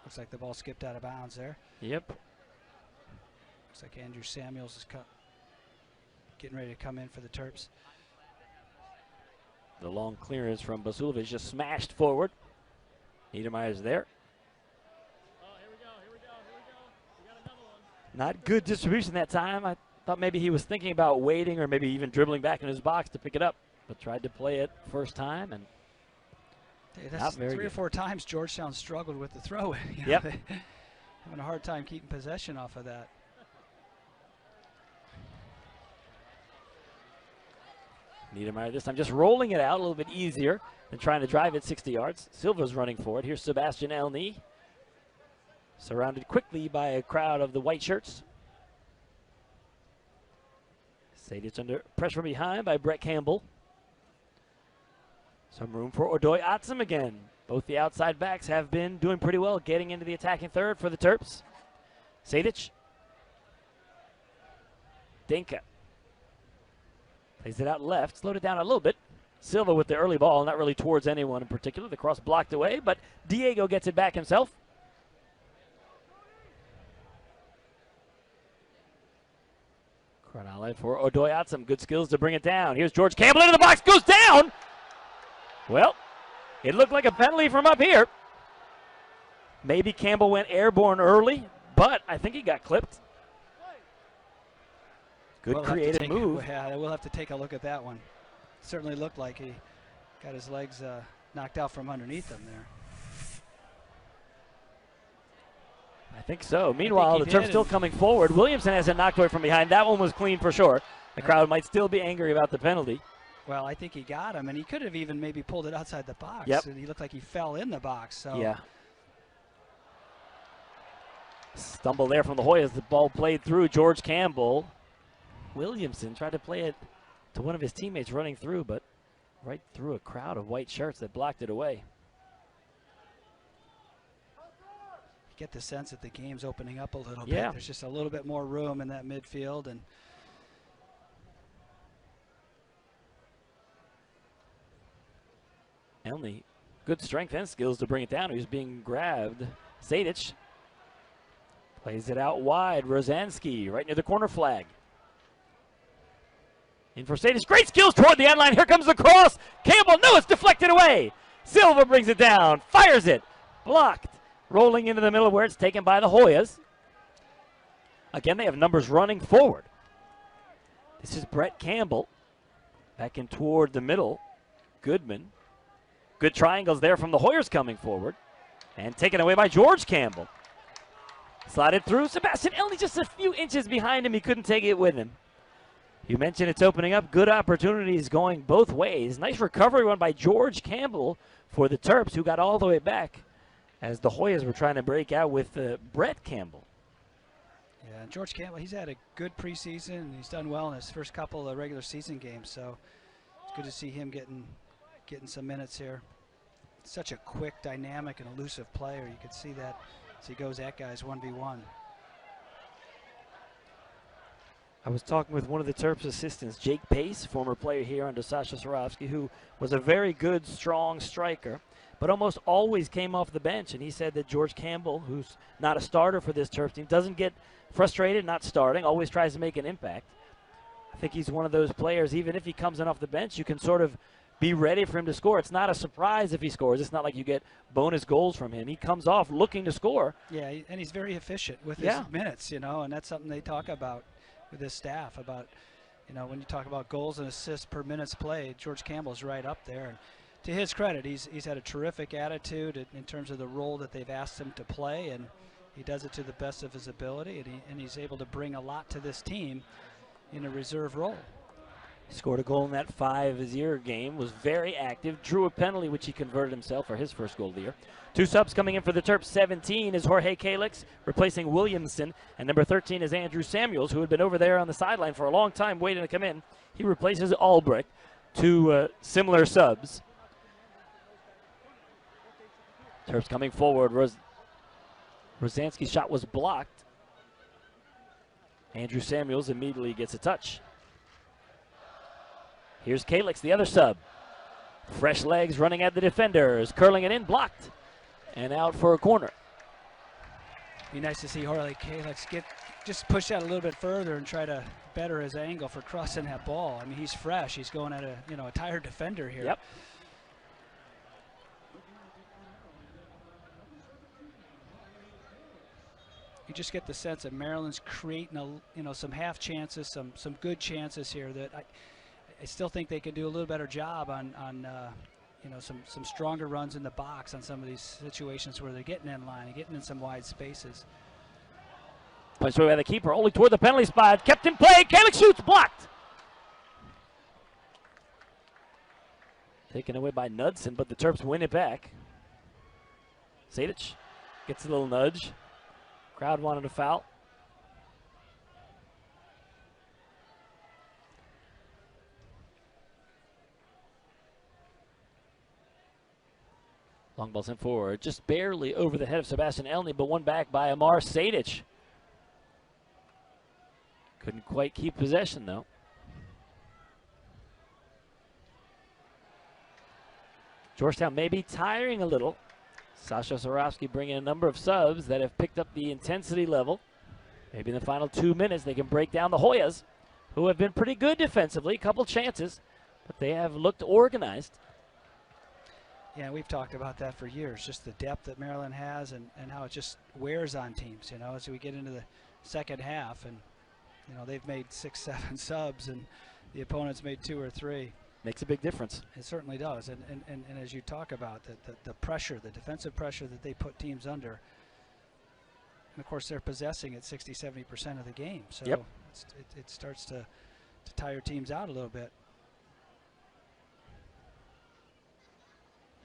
Looks like the ball skipped out of bounds there. Yep. Looks like Andrew Samuels is getting ready to come in for the Terps. The long clearance from Basulovic just smashed forward. Niedermeyer's there. Oh, here we go. We got another one. Not good distribution that time. I thought maybe he was thinking about waiting or maybe even dribbling back in his box to pick it up, but tried to play it first time and that's not very three good. or four times Georgetown struggled with the throw. Yep. Having a hard time keeping possession off of that. Niedermeyer this time just rolling it out a little bit easier than trying to drive it 60 yards. Silva's running for it. Here's Sebastian Elney. Surrounded quickly by a crowd of the white shirts. Sadich under pressure from behind by Brett Campbell. Some room for Odoy Atsum again. Both the outside backs have been doing pretty well getting into the attacking third for the Terps. Sadich. Dinka. Plays it out left, slowed it down a little bit. Silva with the early ball, not really towards anyone in particular. The cross blocked away, but Diego gets it back himself. Cronale for Odoy Atsum. Good skills to bring it down. Here's George Campbell into the box, goes down. Well, it looked like a penalty from up here. Maybe Campbell went airborne early, but I think he got clipped. Good creative move. Yeah, we'll have to take a look at that one. Certainly looked like he got his legs knocked out from underneath him there. I think so. Meanwhile, the Terps still coming forward. Williamson has it knocked away from behind. That one was clean for sure. The crowd might still be angry about the penalty. Well, I think he got him, and he could have even maybe pulled it outside the box. Yep. And he looked like he fell in the box. So. Yeah. Stumble there from the Hoyas. The ball played through George Campbell. Williamson tried to play it to one of his teammates running through, but right through a crowd of white shirts that blocked it away. You get the sense that the game's opening up a little Yeah. bit. There's just a little bit more room in that midfield. And Elney Good strength and skills to bring it down. He was being grabbed. Sadich plays it out wide. Rosansky right near the corner flag. In for Sadich. Great skills toward the end line. Here comes the cross. Campbell, no, it's deflected away. Silva brings it down. Fires it. Blocked. Rolling into the middle where it's taken by the Hoyas. Again, they have numbers running forward. This is Brett Campbell. Back in toward the middle. Goodman. Good triangles there from the Hoyers coming forward. And taken away by George Campbell. Slided through. Sebastian Elney just a few inches behind him. He couldn't take it with him. You mentioned it's opening up. Good opportunities going both ways. Nice recovery one by George Campbell for the Terps, who got all the way back as the Hoyas were trying to break out with Brett Campbell. Yeah, George Campbell, he's had a good preseason, and he's done well in his first couple of regular season games, so it's good to see him getting some minutes here. Such a quick, dynamic, and elusive player. You can see that as he goes at guys 1v1. I was talking with one of the Terps assistants, Jake Pace, former player here under Sasha Swarovski, who was a very good, strong striker, but almost always came off the bench. And he said that George Campbell, who's not a starter for this Terps team, doesn't get frustrated not starting, always tries to make an impact. I think he's one of those players, even if he comes in off the bench, you can sort of be ready for him to score. It's not a surprise if he scores. It's not like you get bonus goals from him. He comes off looking to score. Yeah, and he's very efficient with his minutes, you know, and that's something they talk about with his staff about, you know, when you talk about goals and assists per minutes played, George Campbell's right up there. And to his credit, he's had a terrific attitude in terms of the role that they've asked him to play, and he does it to the best of his ability, and he's able to bring a lot to this team in a reserve role. He scored a goal in that 5-0 game, was very active, drew a penalty, which he converted himself for his first goal of the year. Two subs coming in for the Terps. 17 is Jorge Calix, replacing Williamson, and number 13 is Andrew Samuels, who had been over there on the sideline for a long time waiting to come in. He replaces Albrecht. Two similar subs. Terps coming forward. Rosansky's shot was blocked. Andrew Samuels immediately gets a touch. Here's Calix, the other sub. Fresh legs running at the defenders, curling it in, blocked, and out for a corner. Be nice to see Jorge Calix just push that a little bit further and try to better his angle for crossing that ball. I mean, he's fresh. He's going at a tired defender here. Yep. You just get the sense that Maryland's creating some half chances, some good chances here that I still think they could do a little better job on some stronger runs in the box on some of these situations where they're getting in line and getting in some wide spaces. Punched away by the keeper, only toward the penalty spot. Kept in play. Calix shoots, blocked. Taken away by Knudsen, but the Terps win it back. Sadich gets a little nudge. Crowd wanted a foul. Long ball sent forward, just barely over the head of Sebastian Elney, but won back by Amar Sadich. Couldn't quite keep possession, though. Georgetown may be tiring a little. Sasha Swarovski bringing a number of subs that have picked up the intensity level. Maybe in the final 2 minutes they can break down the Hoyas, who have been pretty good defensively, a couple chances, but they have looked organized. Yeah, we've talked about that for years, just the depth that Maryland has and how it just wears on teams, as we get into the second half. And, they've made 6, 7 subs, and the opponent's made 2 or 3. Makes a big difference. It certainly does. And as you talk about, the pressure, the defensive pressure that they put teams under, and, of course, they're possessing it 60, 70% of the game. So yep. it starts to tire teams out a little bit.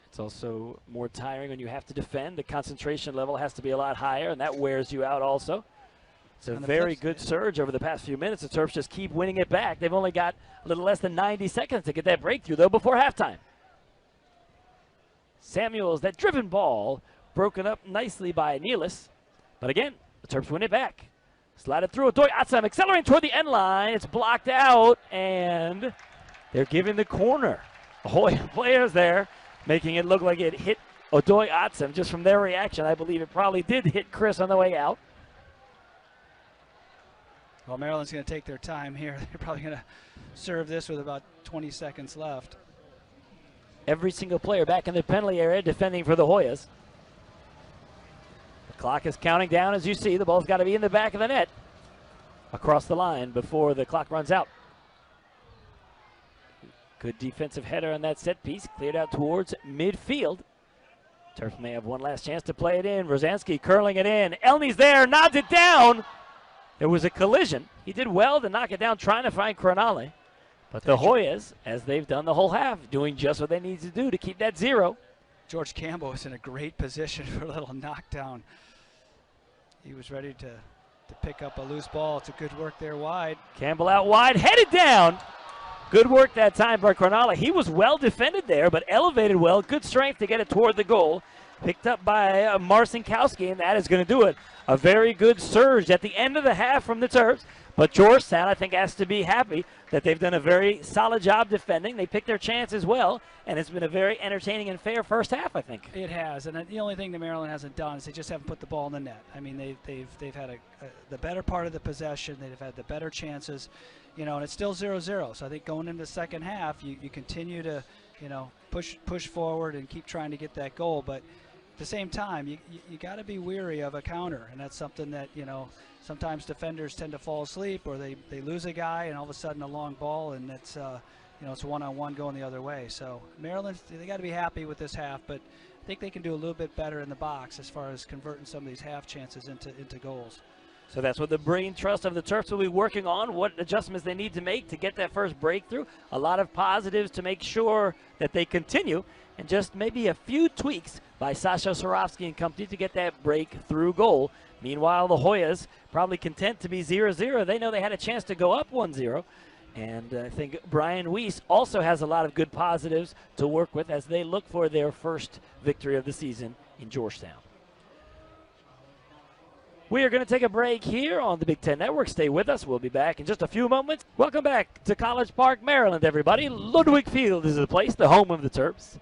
It's also more tiring when you have to defend. The concentration level has to be a lot higher, and that wears you out also. It's a very good surge over the past few minutes. The Terps just keep winning it back. They've only got a little less than 90 seconds to get that breakthrough, though, before halftime. Samuels, that driven ball, broken up nicely by Nealis. But again, the Terps win it back. Slided through. Adoy Atsam accelerating toward the end line. It's blocked out, and they're giving the corner. Ahoy players there making it look like it hit Odoy Atsem. Just from their reaction, I believe it probably did hit Chris on the way out. Well, Maryland's going to take their time here. They're probably going to serve this with about 20 seconds left. Every single player back in the penalty area defending for the Hoyas. The clock is counting down as you see. The ball's got to be in the back of the net across the line before the clock runs out. Good defensive header on that set piece. Cleared out towards midfield. Terps may have one last chance to play it in. Rosansky curling it in. Elney's there, nods it down. There was a collision. He did well to knock it down, trying to find Cronale. But the Hoyas, as they've done the whole half, doing just what they need to do to keep that 0. George Campbell was in a great position for a little knockdown. He was ready to pick up a loose ball. It's a good work there wide. Campbell out wide, headed down. Good work that time by Cronale. He was well defended there, but elevated well. Good strength to get it toward the goal. Picked up by Marcinkowski, and that is going to do it. A very good surge at the end of the half from the Terps. But Georgetown, I think, has to be happy that they've done a very solid job defending. They picked their chance as well, and it's been a very entertaining and fair first half, I think. It has, and the only thing that Maryland hasn't done is they just haven't put the ball in the net. I mean, they've had the better part of the possession. They've had the better chances, you know, and it's still 0-0. So I think going into the second half, you continue to, you know, push forward and keep trying to get that goal, but at the same time, you got to be weary of a counter, and that's something that, you know, sometimes defenders tend to fall asleep, or they lose a guy, and all of a sudden a long ball, and it's you know, it's one-on-one going the other way. So Maryland, they got to be happy with this half, but I think they can do a little bit better in the box as far as converting some of these half chances into goals. So that's what the brain trust of the Terps will be working on, what adjustments they need to make to get that first breakthrough. A lot of positives to make sure that they continue, and just maybe a few tweaks by Sasha Sorovsky and company to get that breakthrough goal. Meanwhile, the Hoyas probably content to be 0-0. They know they had a chance to go up 1-0. And I think Brian Weiss also has a lot of good positives to work with as they look for their first victory of the season in Georgetown. We are going to take a break here on the Big Ten Network. Stay with us. We'll be back in just a few moments. Welcome back to College Park, Maryland, everybody. Ludwig Field is the place, the home of the Terps.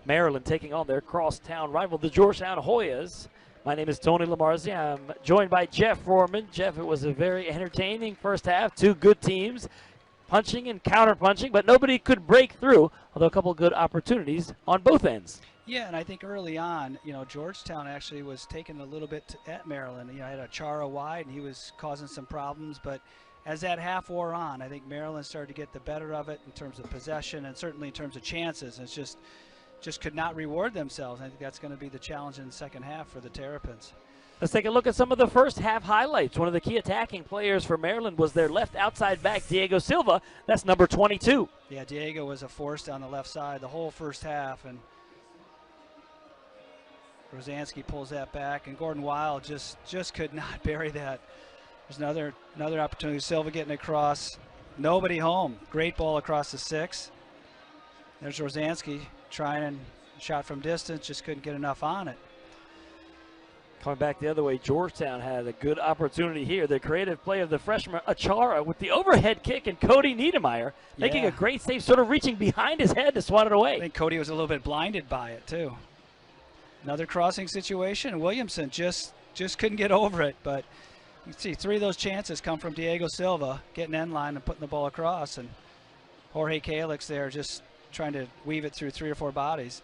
Maryland taking on their crosstown rival, the Georgetown Hoyas. My name is Tony Lamarzi. I'm joined by Jeff Foreman. Jeff, it was a very entertaining first half. Two good teams punching and counter-punching, but nobody could break through, although a couple of good opportunities on both ends. Yeah, and I think early on, you know, Georgetown actually was taking a little bit at Maryland. You know, I had a Chara wide, and he was causing some problems. But as that half wore on, I think Maryland started to get the better of it in terms of possession and certainly in terms of chances. And it's just could not reward themselves. I think that's going to be the challenge in the second half for the Terrapins. Let's take a look at some of the first half highlights. One of the key attacking players for Maryland was their left outside back, Diego Silva. That's number 22. Yeah, Diego was a force down the left side the whole first half, and Rosansky pulls that back, and Gordon Wild just could not bury that. There's another opportunity. Silva getting across. Nobody home. Great ball across the 6. There's Rosansky trying and shot from distance, just couldn't get enough on it. Coming back the other way, Georgetown had a good opportunity here. The creative play of the freshman Achara with the overhead kick, and Cody Niedermeyer making a great save, sort of reaching behind his head to swat it away. I think Cody was a little bit blinded by it too. Another crossing situation. Williamson just couldn't get over it, but you can see 3 of those chances come from Diego Silva getting end line and putting the ball across, and Jorge Calix there just trying to weave it through 3 or 4 bodies.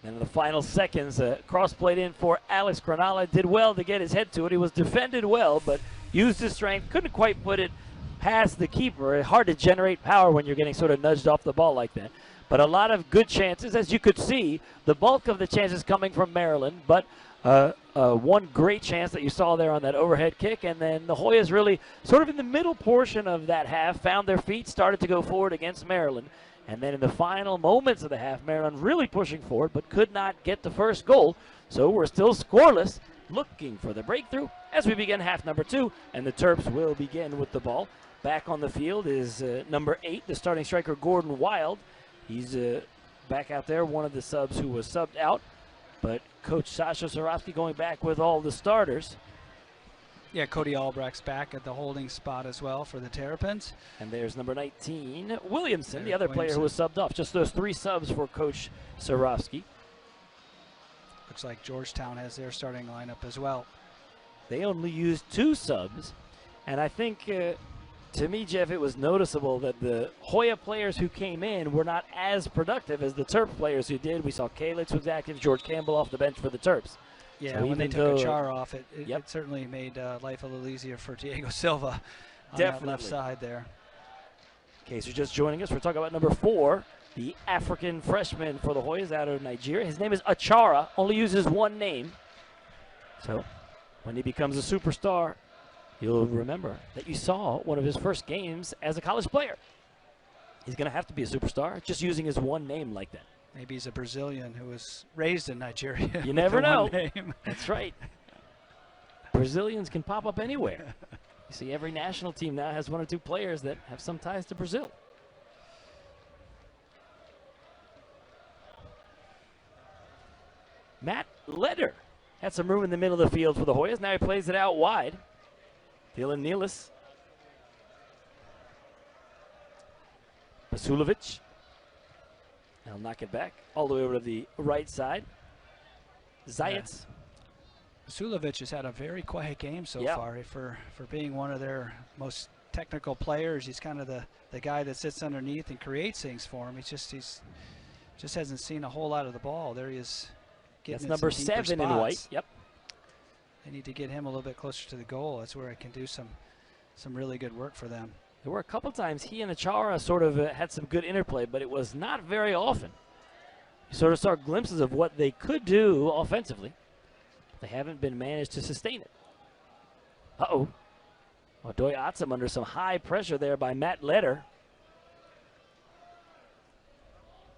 And in the final seconds, cross played in for Alex Cronale. Did well to get his head to it. He was defended well, but used his strength. Couldn't quite put it past the keeper. Hard to generate power when you're getting sort of nudged off the ball like that. But a lot of good chances, as you could see. The bulk of the chances coming from Maryland, but one great chance that you saw there on that overhead kick. And then the Hoyas really sort of in the middle portion of that half found their feet, started to go forward against Maryland. And then in the final moments of the half, Maryland really pushing forward, but could not get the first goal. So we're still scoreless, looking for the breakthrough as we begin half number 2. And the Terps will begin with the ball. Back on the field is number 8, the starting striker, Gordon Wild. He's back out there, one of the subs who was subbed out. But Coach Sasha Sorovsky going back with all the starters. Yeah, Cody Albrecht's back at the holding spot as well for the Terrapins. And there's number 19, Williamson, the Eric other player who was subbed off. Just those 3 subs for Coach Sarofsky. Looks like Georgetown has their starting lineup as well. They only used 2 subs. And I think, to me, Jeff, it was noticeable that the Hoya players who came in were not as productive as the Terp players who did. We saw Kalix was active, George Campbell off the bench for the Terps. Yeah, So when they even took though- Achar off, it Yep. certainly made life a little easier for Diego Silva on that Definitely. left side there. In case you're just joining us, we're talking about number 4, the African freshman for the Hoyas out of Nigeria. His name is Achara, only uses 1 name. So when he becomes a superstar, you'll remember that you saw one of his first games as a college player. He's going to have to be a superstar, just using his 1 name like that. Maybe he's a Brazilian who was raised in Nigeria. You with never the one know. name. That's right. Brazilians can pop up anywhere. You see, every national team now has 1 or 2 players that have some ties to Brazil. Matt Leder had some room in the middle of the field for the Hoyas. Now he plays it out wide. Dylan Nealis. Basulovic. I'll knock it back all the way over to the right side. Zayats. Sulovic has had a very quiet game so Yeah. far for being one of their most technical players. He's kind of the guy that sits underneath and creates things for him. He's just hasn't seen a whole lot of the ball. There he is. That's Getting number some deeper 7 in white. spots. Yep. They need to get him a little bit closer to the goal. That's where I can do some really good work for them. There were a couple times he and Achara sort of had some good interplay, but it was not very often. You sort of saw glimpses of what they could do offensively. They haven't been managed to sustain it. Uh-oh. Odoy Atsum under some high pressure there by Matt Leder.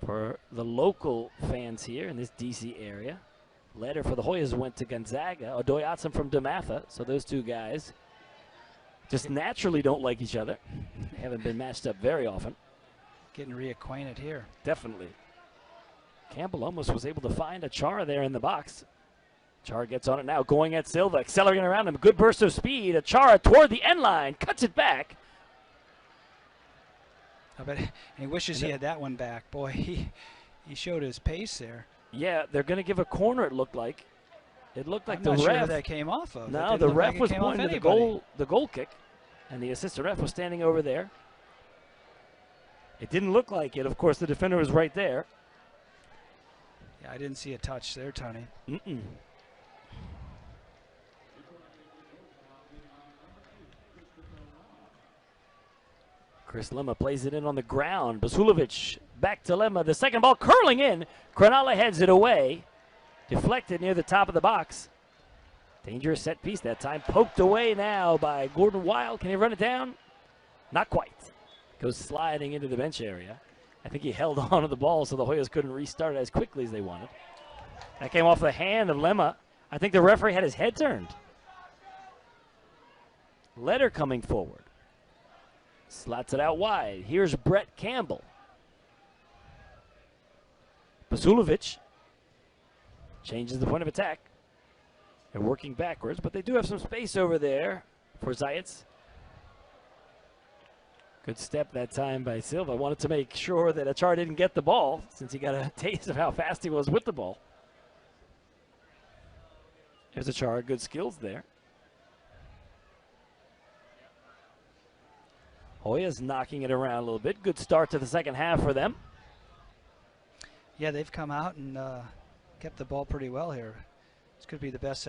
For the local fans here in this D.C. area, Leder for the Hoyas went to Gonzaga. Odoy Atsum from DeMatha, so those 2 guys just naturally don't like each other. They haven't been matched up very often. Getting reacquainted here. Definitely. Campbell almost was able to find Achara there in the box. Achara gets on it now, going at Silva, accelerating around him. Good burst of speed. Achara toward the end line, cuts it back. I bet he wishes he had that one back. Boy, he showed his pace there. Yeah, they're going to give a corner, it looked like. It looked like I'm the not sure who ref. that came off of. It No, didn't the look ref like it was came off pointing to anybody. the goal kick, and the assistant ref was standing over there. It didn't look like it. Of course, the defender was right there. Yeah, I didn't see a touch there, Tony. Mm-mm. Chris Lemma plays it in on the ground. Basulovic back to Lemma. The second ball curling in. Cronulla heads it away. Deflected near the top of the box. Dangerous set piece that time. Poked away now by Gordon Wild. Can he run it down? Not quite. Goes sliding into the bench area. I think he held on to the ball so the Hoyas couldn't restart it as quickly as they wanted. That came off the hand of Lemma. I think the referee had his head turned. Leder coming forward. Slots it out wide. Here's Brett Campbell. Basulovic changes the point of attack. They're working backwards, but they do have some space over there for Zayats. Good step that time by Silva. Wanted to make sure that Achar didn't get the ball since he got a taste of how fast he was with the ball. There's Achar, good skills there. Hoya's knocking it around a little bit. Good start to the second half for them. Yeah, they've come out and kept the ball pretty well here. This could be the best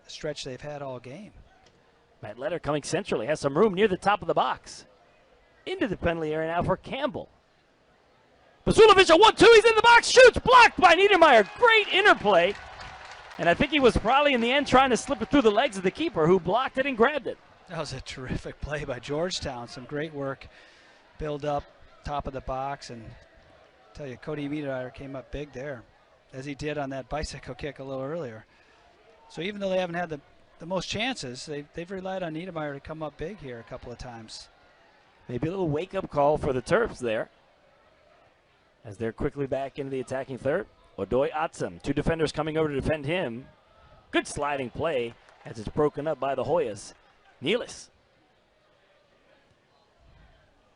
stretch they've had all game. Matt Leder coming centrally, has some room near the top of the box. Into the penalty area now for Campbell. Basulovic, a 1-2, he's in the box, shoots, blocked by Niedermeyer. Great interplay. And I think he was probably in the end trying to slip it through the legs of the keeper who blocked it and grabbed it. That was a terrific play by Georgetown. Some great work. Build up, top of the box, and I tell you, Cody Niedermeyer came up big there, as he did on that bicycle kick a little earlier. So even though they haven't had the most chances, they've relied on Niedermeyer to come up big here a couple of times. Maybe a little wake-up call for the Terps there, as they're quickly back into the attacking third. Odoy Atsum, 2 defenders coming over to defend him. Good sliding play as it's broken up by the Hoyas. Nealis.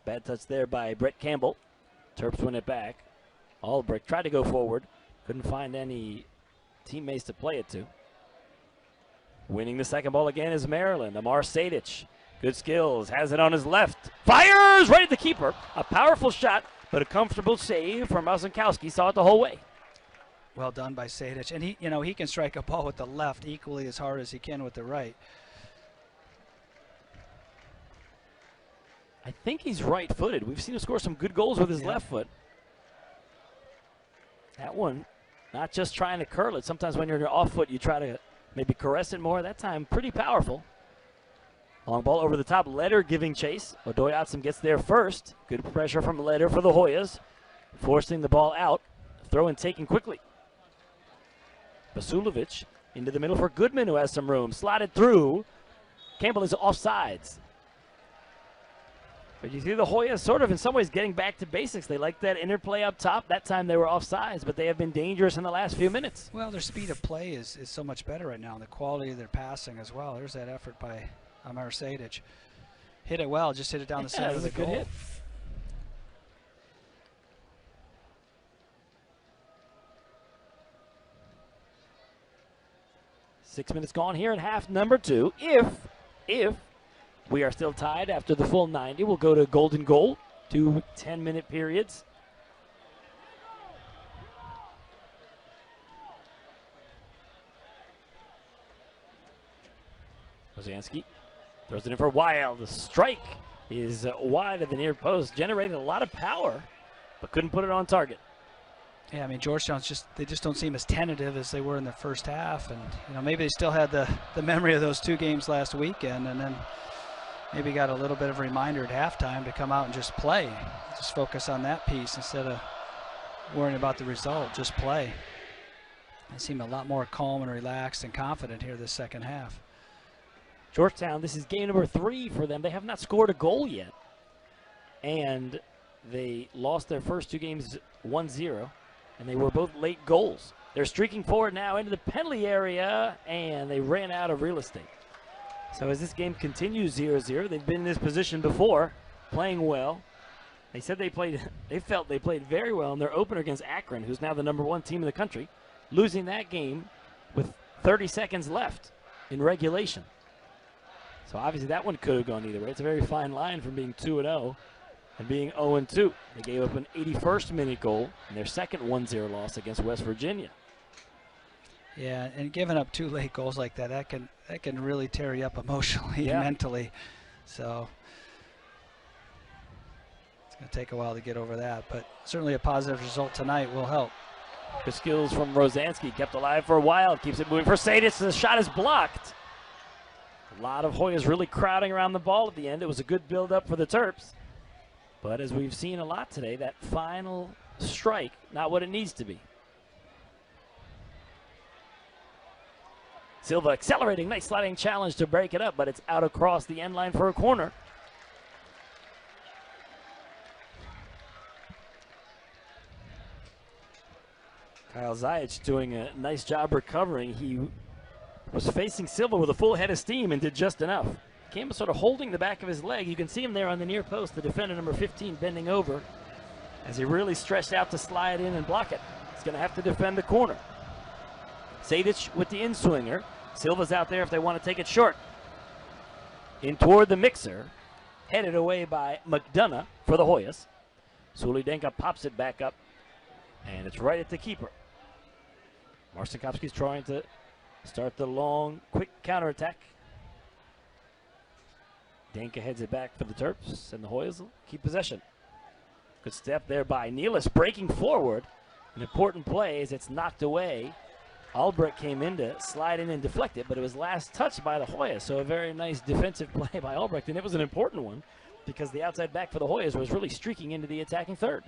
Bad touch there by Brett Campbell. Terps win it back. Albrecht tried to go forward. Couldn't find any teammates to play it to. Winning the second ball again is Maryland. Amar Sadich. Good skills. Has it on his left. Fires right at the keeper. A powerful shot, but a comfortable save from Mazankowski. Saw it the whole way. Well done by Sadich. And he can strike a ball with the left equally as hard as he can with the right. I think he's right-footed. We've seen him score some good goals with his left foot. That one, not just trying to curl it. Sometimes when you're on your off foot, you try to maybe caress it more. That time, pretty powerful. Long ball over the top. Leder giving chase. Odoyatsum gets there first. Good pressure from Leder for the Hoyas. Forcing the ball out. Throw and taken quickly. Vasulovic into the middle for Goodman, who has some room. Slotted through. Campbell is offsides. But you see the Hoyas sort of in some ways getting back to basics. They like that interplay up top. That time they were offsides, but they have been dangerous in the last few minutes. Well, their speed of play is so much better right now, and the quality of their passing as well. There's that effort by Amar Sadich. Hit it well, just hit it down the center of the goal. Good hit. 6 minutes gone here in half number 2. If we are still tied after the full 90, we'll go to golden goal, 2 10-minute periods. Rosansky throws it in for Wild. The strike is wide of the near post, generated a lot of power, but couldn't put it on target. Yeah, I mean, Georgetown's they just don't seem as tentative as they were in the first half, and maybe they still had the memory of those 2 games last weekend, and then maybe got a little bit of a reminder at halftime to come out and just play. Just focus on that piece instead of worrying about the result. Just play. They seem a lot more calm and relaxed and confident here this second half. Georgetown, this is game number 3 for them. They have not scored a goal yet. And they lost their first 2 games 1-0, and they were both late goals. They're streaking forward now into the penalty area, and they ran out of real estate. So as this game continues 0-0, they've been in this position before, playing well. They said they felt they played very well in their opener against Akron, who's now the #1 team in the country, losing that game with 30 seconds left in regulation. So obviously that one could have gone either way. It's a very fine line from being 2-0 and being 0-2. They gave up an 81st minute goal in their second 1-0 loss against West Virginia. Yeah, and giving up 2 late goals like that can really tear you up emotionally and mentally. So it's going to take a while to get over that, but certainly a positive result tonight will help. Good skills from Rosansky, kept alive for a while, keeps it moving for Sadich. The shot is blocked. A lot of Hoyas really crowding around the ball at the end. It was a good build-up for the Terps. But as we've seen a lot today, that final strike, not what it needs to be. Silva accelerating, nice sliding challenge to break it up, but it's out across the end line for a corner. Kyle Zajic doing a nice job recovering. He was facing Silva with a full head of steam and did just enough. Campbell sort of holding the back of his leg. You can see him there on the near post, the defender number 15 bending over as he really stretched out to slide in and block it. He's going to have to defend the corner. Sadich with the in-swinger. Silva's out there if they want to take it short. In toward the mixer. Headed away by McDonough for the Hoyas. Sulidenka pops it back up. And it's right at the keeper. Marcinkovsky's trying to start the long, quick counterattack. Danka heads it back for the Terps, and the Hoyas will keep possession. Good step there by Nealis, breaking forward. An important play as it's knocked away. Albrecht came in to slide in and deflect it, but it was last touched by the Hoyas, so a very nice defensive play by Albrecht, and it was an important one because the outside back for the Hoyas was really streaking into the attacking third.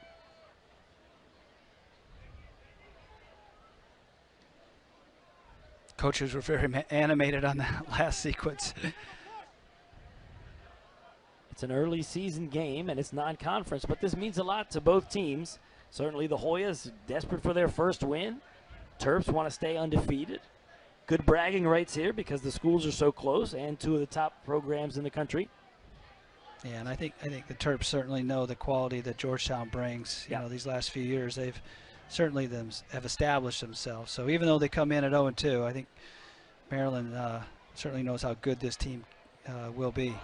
Coaches were very animated on that last sequence. It's an early season game, and it's non-conference, but this means a lot to both teams. Certainly the Hoyas desperate for their first win. Terps want to stay undefeated. Good bragging rights here because the schools are so close and two of the top programs in the country. Yeah, and I think the Terps certainly know the quality that Georgetown brings. You know, these last few years, they've certainly have established themselves. So even though they come in at 0-2, I think Maryland certainly knows how good this team will be.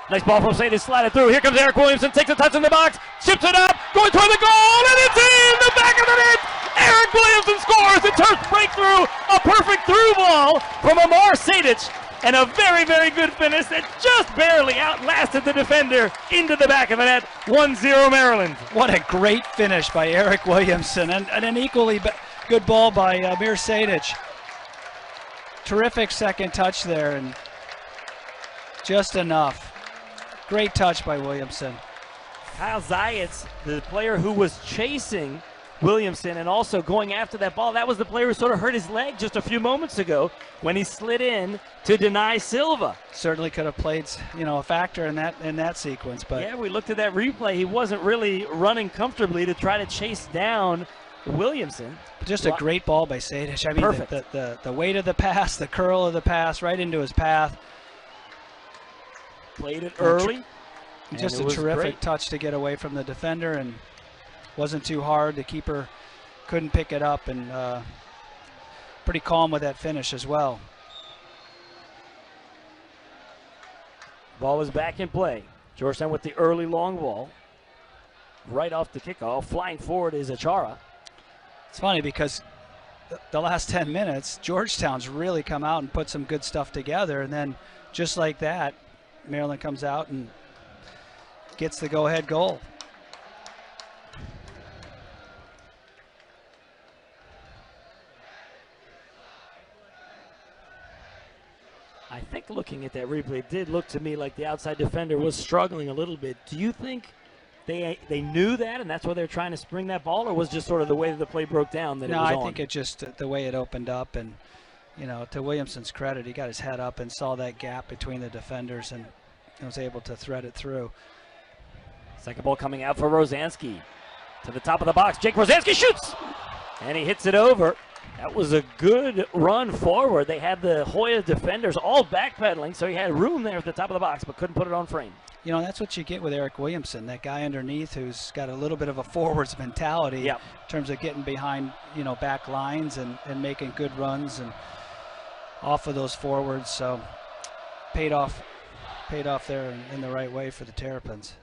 Nice ball from Sadie, slide it through. Here comes Eric Williamson, takes a touch in the box, chips it up, going toward the goal, and it's in the back of the net. Eric Williamson scores. The Terps break through a perfect through ball from Amar Sadic, and a very, very good finish that just barely outlasted the defender into the back of the net. 1-0 Maryland. What a great finish by Eric Williamson, and an equally good ball by Amir Sadic. Terrific second touch there, and just enough. Great touch by Williamson. Kyle Zayats, the player who was chasing Williamson and also going after that ball, that was the player who sort of hurt his leg just a few moments ago when he slid in to deny Silva. Certainly could have played, a factor in that sequence. But yeah, we looked at that replay. He wasn't really running comfortably to try to chase down Williamson. Just a great ball by Sadic. I mean, perfect. The weight of the pass, the curl of the pass, right into his path. Played it early. Just a terrific touch to get away from the defender, and wasn't too hard. The keeper couldn't pick it up, and pretty calm with that finish as well. Ball was back in play. Georgetown with the early long ball. Right off the kickoff. Flying forward is Achara. It's funny because the last 10 minutes, Georgetown's really come out and put some good stuff together, and then just like that, Maryland comes out and gets the go-ahead goal. I think looking at that replay, it did look to me like the outside defender was struggling a little bit. Do you think they knew that and that's why they're trying to spring that ball, or was just sort of the way that the play broke down that it was on? No, I think it just the way it opened up, and to Williamson's credit, he got his head up and saw that gap between the defenders and was able to thread it through. Second ball coming out for Rosansky. To the top of the box, Jake Rosansky shoots! And he hits it over. That was a good run forward. They had the Hoya defenders all backpedaling, so he had room there at the top of the box, but couldn't put it on frame. That's what you get with Eric Williamson, that guy underneath who's got a little bit of a forwards mentality in terms of getting behind, back lines and making good runs and off of those forwards. So paid off there in the right way for the Terrapins.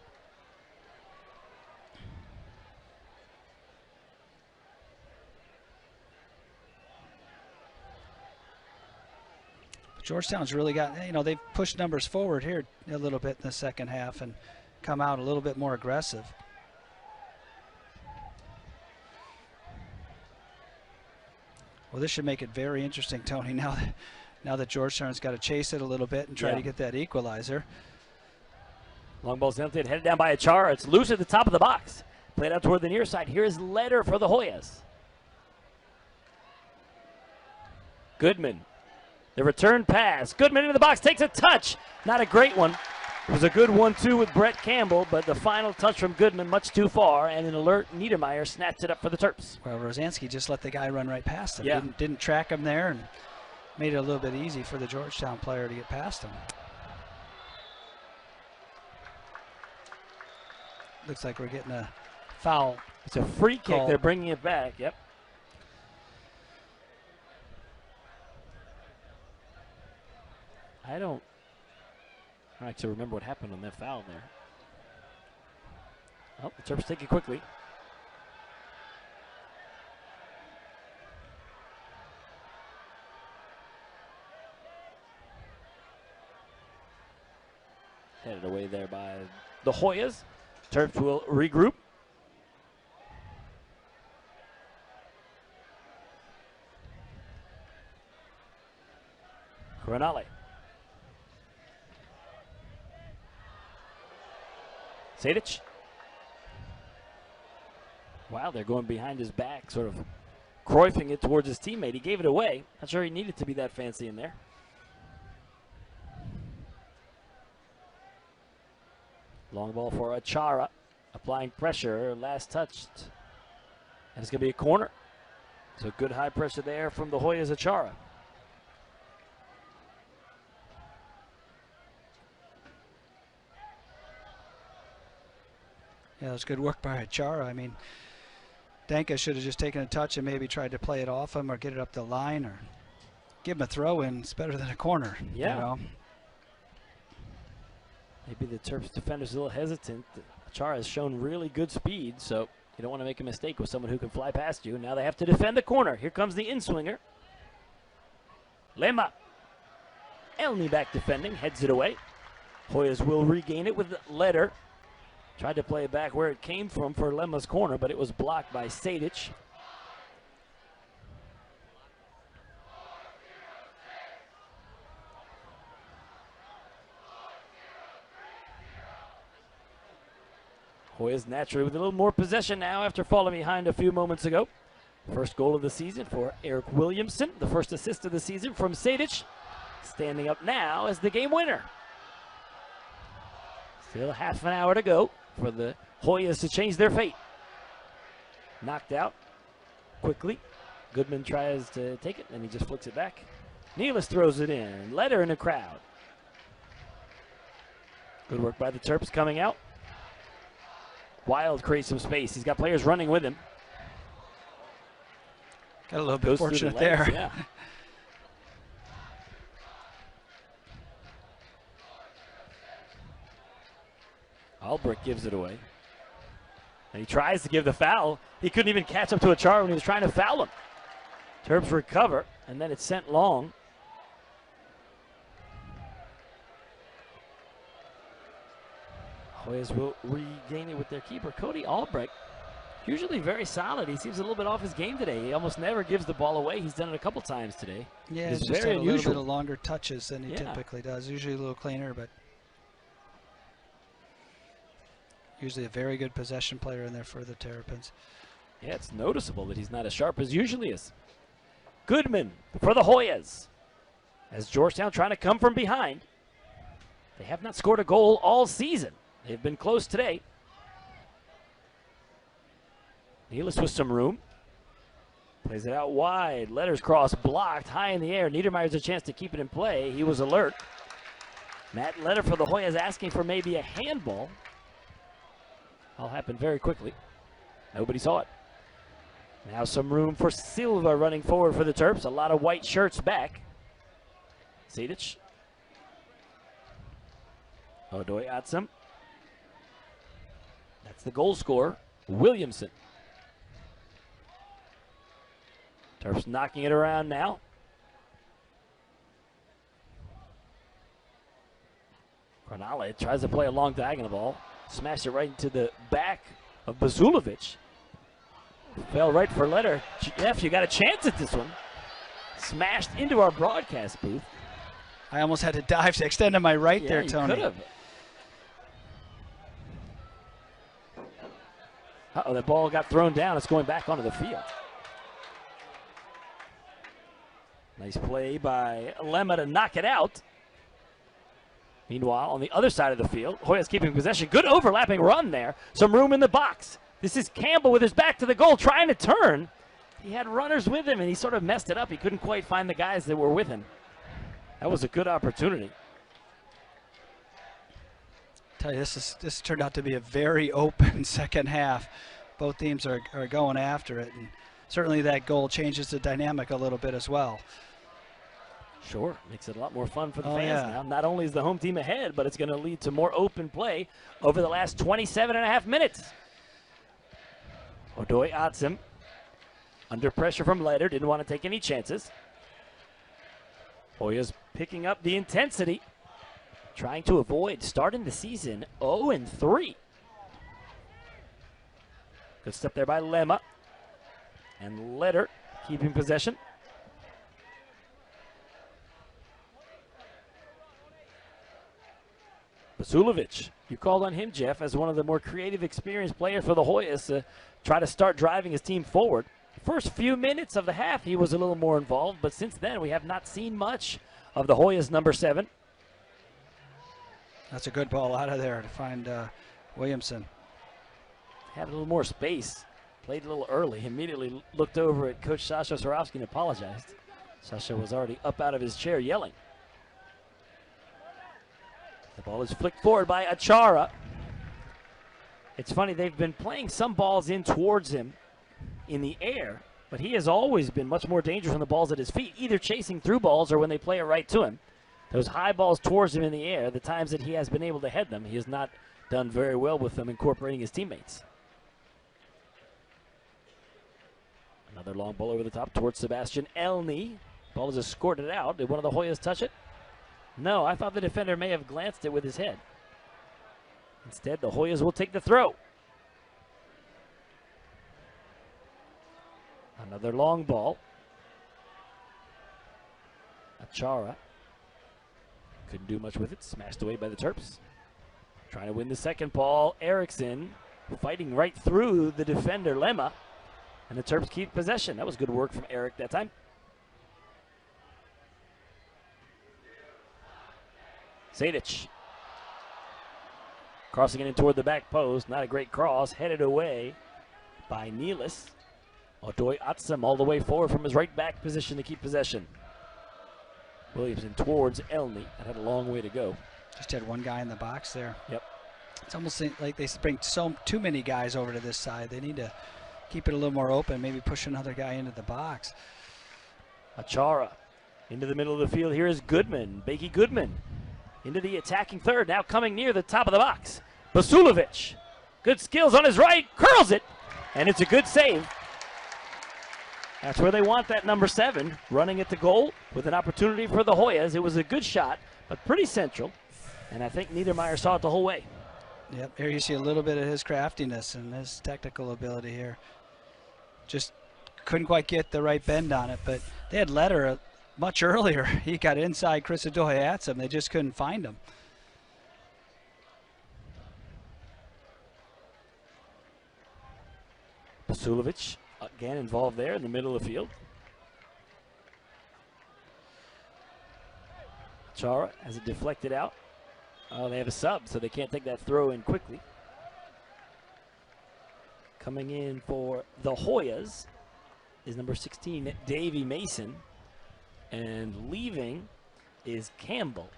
Georgetown's really got, they've pushed numbers forward here a little bit in the second half and come out a little bit more aggressive. Well, this should make it very interesting, Tony, now that Georgetown's got to chase it a little bit and try to get that equalizer. Long ball's empty, headed down by Achara. It's loose at the top of the box. Played out toward the near side. Here's Leder for the Hoyas. Goodman. The return pass. Goodman into the box, takes a touch. Not a great one. It was a good 1-2 with Brett Campbell, but the final touch from Goodman much too far, and an alert Niedermeyer snatched it up for the Terps. Well, Rosansky just let the guy run right past him. Yeah. Didn't track him there, and made it a little bit easy for the Georgetown player to get past him. Looks like we're getting a foul. It's a free kick. Call. They're bringing it back. Yep. I don't actually remember what happened on that foul there. Oh, the Terps take it quickly. Headed away there by the Hoyas. Terps will regroup. Coronale. Sadic. Wow, they're going behind his back, sort of Cruyffing it towards his teammate. He gave it away. Not sure he needed to be that fancy in there. Long ball for Achara. Applying pressure. Last touched. And it's going to be a corner. So good high pressure there from the Hoyas Achara. Yeah, it was good work by Chara. I mean, Danka should have just taken a touch and maybe tried to play it off him or get it up the line or give him a throw in. It's better than a corner. Yeah. You know? Maybe the Terps defender's a little hesitant. Chara has shown really good speed, so you don't want to make a mistake with someone who can fly past you. Now they have to defend the corner. Here comes the in-swinger. Lema. Elney back defending, heads it away. Hoyas will regain it with Leder. Tried to play it back where it came from for Lema's corner, but it was blocked by Sadic. Hoyas naturally with a little more possession now after falling behind a few moments ago. First goal of the season for Eric Williamson. The first assist of the season from Sadic. Standing up now as the game winner. Still half an hour to go for the Hoyas to change their fate. Knocked out quickly. Goodman tries to take it, and he just flicks it back. Nealis throws it in. Leder in the crowd. Good work by the Terps coming out. Wild creates some space. He's got players running with him. Got a little bit fortunate there. Yeah. Albrecht gives it away. And he tries to give the foul. He couldn't even catch up to Achara when he was trying to foul him. Terps recover, and then it's sent long. Hoyas will regain it with their keeper, Cody Albrecht. Usually very solid. He seems a little bit off his game today. He almost never gives the ball away. He's done it a couple times today. Yeah, it's he's just very had a unusual. little bit of longer touches than he typically does. Usually a little cleaner, but usually a very good possession player in there for the Terrapins. Yeah, it's noticeable that he's not as sharp as usually is. Goodman for the Hoyas. As Georgetown trying to come from behind. They have not scored a goal all season. They've been close today. Nealis with some room. Plays it out wide. Leder's cross blocked high in the air. Niedermeyer's a chance to keep it in play. He was alert. Matt Leder for the Hoyas asking for maybe a handball. All happened very quickly. Nobody saw it. Now some room for Silva running forward for the Terps. A lot of white shirts back. Sadic. Odoy Atsum. That's the goal scorer, Williamson. Terps knocking it around now. Granale tries to play a long diagonal ball. Smashed it right into the back of Bazulovic. Fell right for Leder. Jeff, you got a chance at this one. Smashed into our broadcast booth. I almost had to dive to extend to my right there, Tony. Could have. Uh-oh, that ball got thrown down. It's going back onto the field. Nice play by Lema to knock it out. Meanwhile, on the other side of the field, Hoyas keeping possession. Good overlapping run there. Some room in the box. This is Campbell with his back to the goal, trying to turn. He had runners with him, and he sort of messed it up. He couldn't quite find the guys that were with him. That was a good opportunity. Tell you, this turned out to be a very open second half. Both teams are going after it, and certainly that goal changes the dynamic a little bit as well. Sure, makes it a lot more fun for the fans now. Not only is the home team ahead, but it's going to lead to more open play over the last 27 and a half minutes. Odoy Atsum, under pressure from Leder, didn't want to take any chances. Hoyas picking up the intensity, trying to avoid starting the season 0-3. Good step there by Lema. And Leder keeping possession. Bazulovic, you called on him, Jeff, as one of the more creative, experienced players for the Hoyas to try to start driving his team forward. First few minutes of the half, he was a little more involved, but since then, we have not seen much of the Hoyas' number 7. That's a good ball out of there to find Williamson. Had a little more space, played a little early, immediately looked over at Coach Sasha Sorovsky and apologized. Sasha was already up out of his chair yelling. The ball is flicked forward by Achara. It's funny, they've been playing some balls in towards him in the air, but he has always been much more dangerous on the balls at his feet, either chasing through balls or when they play it right to him. Those high balls towards him in the air, the times that he has been able to head them, he has not done very well with them, incorporating his teammates. Another long ball over the top towards Sebastian Elney. Ball is escorted out. Did one of the Hoyas touch it? No, I thought the defender may have glanced it with his head. Instead, the Hoyas will take the throw. Another long ball. Achara couldn't do much with it. Smashed away by the Terps. Trying to win the second ball. Erickson fighting right through the defender, Lemma. And the Terps keep possession. That was good work from Eric that time. Sadic. Crossing it in toward the back post. Not a great cross. Headed away by Nealis. Odoy Atsam all the way forward from his right back position to keep possession. Williamson towards Elney. That had a long way to go. Just had one guy in the box there. Yep. It's almost like they bring too many guys over to this side. They need to keep it a little more open, maybe push another guy into the box. Achara into the middle of the field. Here is Goodman. Bakey Goodman into the attacking third. Now coming near the top of the box. Basulovic. Good skills on his right. Curls it. And it's a good save. That's where they want that number 7 running at the goal with an opportunity for the Hoyas. It was a good shot, but pretty central. And I think Niedermeyer saw it the whole way. Yep, here you see a little bit of his craftiness and his technical ability here. Just couldn't quite get the right bend on it, but they had Letter much earlier. He got inside Chris Adoyatsam. They just couldn't find him. Basulovic again involved there in the middle of the field. Chara has it deflected out. Oh, they have a sub, so they can't take that throw in quickly. Coming in for the Hoyas is number 16, Davey Mason. And leaving is Campbell.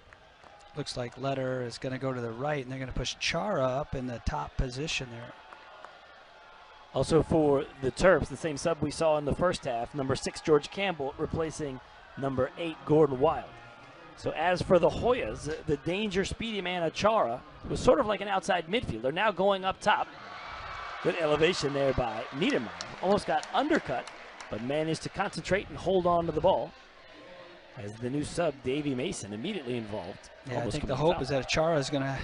Looks like Letter is going to go to the right, and they're going to push Chara up in the top position there. Also for the Terps, the same sub we saw in the first half, number 6, George Campbell, replacing number 8, Gordon Wild. So as for the Hoyas, the danger speedy man Achara was sort of like an outside midfielder, now going up top. Good elevation there by Niedermeyer. Almost got undercut, but managed to concentrate and hold on to the ball. As the new sub, Davey Mason, immediately involved. Yeah, I think the hope is that Achara is going to,